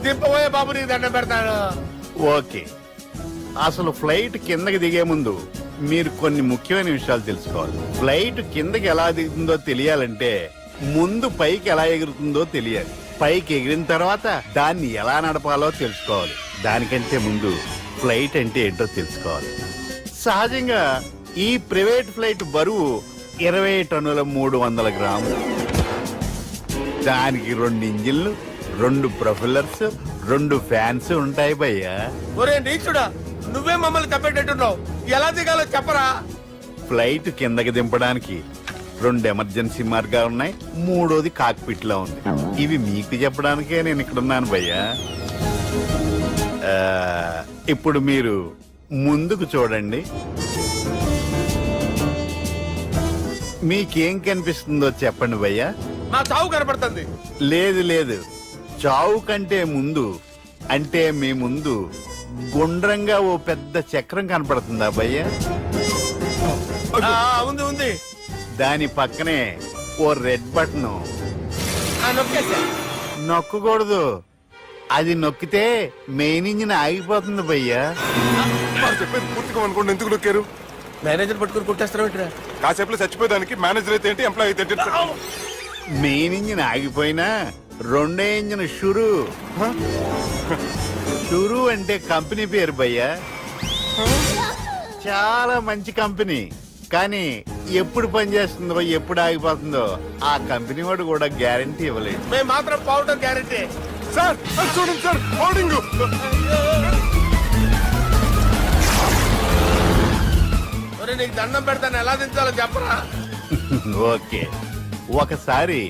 దింపబోయే బాబు నీకు దండం పెడతాను. ఓకే, అసలు ఫ్లైట్ కిందకి దిగే ముందు మీరు కొన్ని ముఖ్యమైన విషయాలు తెలుసుకోవాలి. ఫ్లైట్ కిందకి ఎలా దిగుతుందో తెలియాలంటే ముందు పైకి ఎలా ఎగురుతుందో తెలియాలి. పైకి ఎగిరిన తర్వాత దాన్ని ఎలా నడపాలో తెలుసుకోవాలి. దానికంటే ముందు ఫ్లైట్ అంటే ఏంటో తెలుసుకోవాలి. సహజంగా ఈ ప్రైవేట్ ఫ్లైట్ బరువు 20 టన్నుల 300 గ్రాములు. దానికి 2 ఇంజిన్లు, 2 ప్రొఫెల్లర్స్ 2 ఫ్యాన్స్ ఉంటాయి భయ్యా. ఒరే నీచుడా, నువ్వే మమ్మల్ని తప్పేటట్టున్నావు. ఎలా దిగాలో చెప్పరా? ఫ్లైట్ కిందకి దింపడానికి 2 ఎమర్జెన్సీ మార్గాలు ఉన్నాయి, 3వది కాక్పిట్ లో ఉంది. ఇవి మీకు చెప్పడానికే నేను ఇక్కడ ఉన్నాను భయ్యా. ఇప్పుడు మీరు ముందుకు చూడండి. మీకేం కనిపిస్తుందో చెప్పండి భయ్యా. మా చావు కనపడుతుంది. లేదు లేదు, చావు కంటే ముందు అంటే మీ ముందు గుండ్రంగా ఓ పెద్ద చక్రం కనపడుతుందా భయ్యా? ఉంది ఉంది. దాని పక్కనే ఓ రెడ్ బటన్. నొక్కేసా. నొక్కకూడదు, అది నొక్కితే మెయిన్ ఇంజిన్ ఆగిపోతుంది భయ్యా. వాడు చెప్పేది పూర్తిగా అనుకోండి, ఎందుకు నొక్కారు? మేనేజర్ పట్టుకుని కొట్టేస్తారా? కాసేపులో చచ్చిపోయేదానికి మేనేజర్ అయితే ఏంటి, ఎంప్లాయ్ అయితే ఏంటి? మెయిన్ ఇంజిన్ ఆగిపోయినా 2వ ఇంజిన్ షురు. షురు అంటే కంపెనీ పేరు భయ్యా. చాలా మంచి కంపెనీ, కానీ ఎప్పుడు పనిచేస్తుందో ఎప్పుడు ఆగిపోతుందో ఆ కంపెనీ వాడు కూడా గ్యారంటీ ఇవ్వలేదు. మేము మాత్రం పౌడర్ గ్యారెంటీ. సార్ అది చూడండి సార్, హోర్డింగ్. ఒరే నీకు దండం పెడతాను, ఎలా దించాలో చెప్పరా? ఓకే, ఒకసారి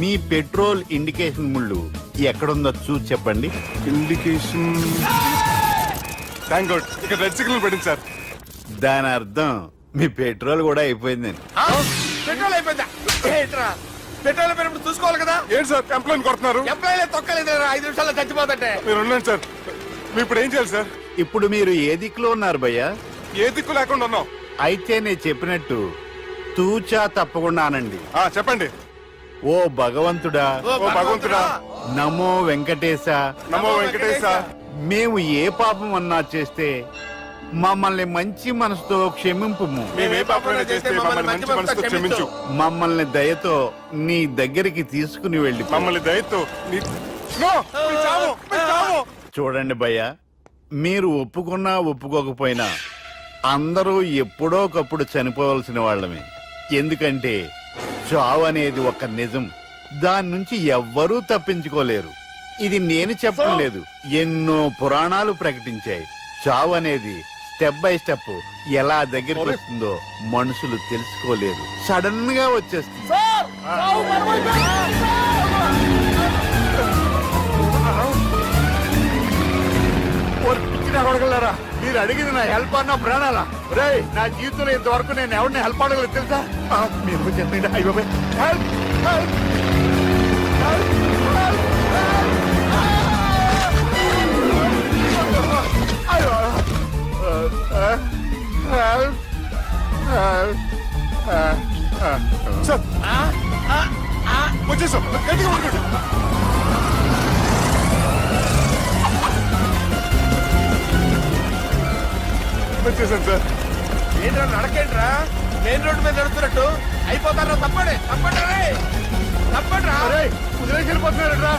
మీ పెట్రోల్ ఇండికేషన్ ముళ్ళు ఎక్కడుందో చూసి చెప్పండి. ఇండికేషన్. థ్యాంక్ గాడ్, ఇక్కడ రెడ్ సిగ్నల్ పడింది సార్. దాని అర్థం మీ పెట్రోల్ కూడా అయిపోయిందని. పెట్రోల్ అయిపోయిందా? ఏంట్రా పెట్రోల్ అయిపోయినప్పుడు చూసుకోవాలి కదా. ఏంటి సార్ ఎంప్లాయ్ కొడుతున్నారు? ఎంప్లాయీ తొక్కలేదు, 5 నిమిషాల్లో చచ్చిపోతుంటే. మీరు ఉండండి సార్, మీరు ఇప్పుడు ఏం చేయాలి సార్? ఇప్పుడు మీరు ఏ దిక్కులో ఉన్నారు భయ్యా? ఏ దిక్కు లేకుండా ఉన్నాం. అయితే నేను చెప్పినట్టు తూచా తప్పకుండా అనండి. చెప్పండి. ఓ భగవంతుడా, ఓ భగవంతుడా, నమో వెంకటేశ, నమో వెంకటేశ. మేము ఏ పాపం అన్నా చేస్తే మమ్మల్ని మంచి మనసుతో క్షమింపు. మేమే పాపమైనా చేస్తే మమ్మల్ని మంచి మనసుతో క్షమించు. మమ్మల్ని దయతో నీ దగ్గరికి తీసుకుని వెళ్ళి మమ్మల్ని దయతో నో, మీ చావు, మీ చావు. చూడండి భయ్య, మీరు ఒప్పుకున్నా ఒప్పుకోకపోయినా అందరూ ఎప్పుడో ఒకప్పుడు చనిపోవలసిన వాళ్ళమే. ఎందుకంటే చావు అనేది ఒక నిజం, దాని నుంచి ఎవ్వరూ తప్పించుకోలేరు. ఇది నేను చెప్పడం లేదు, ఎన్నో పురాణాలు ప్రకటించాయి. చావు అనేది స్టెప్ బై స్టెప్ ఎలా దగ్గరికి వస్తుందో మనుషులు తెలుసుకోలేరు, సడన్ గా వచ్చేస్తుంది. అడగలరా, మీరు అడిగింది నా హెల్ప్ అన్న ప్రాణాలా? రే, నా జీవితంలో ఇంతవరకు నేను ఎవరిని హెల్ప్ అడగలేదు తెలుసా? మీరు చెప్పండి. అయ్యో హెల్ప్, హెల్ప్, సార్ వచ్చేసాం, గట్టిగా పట్టుకోండి. వచ్చేసాను సార్. ఏంట్రా నడకేంట్రా, మెయిన్ రోడ్డు మీద నడుస్తున్నట్టు అయిపోతారా? తప్పండి తప్పండి రే, తప్పండి రా. వదిలేసి వెళ్ళిపోతున్నాడు రా.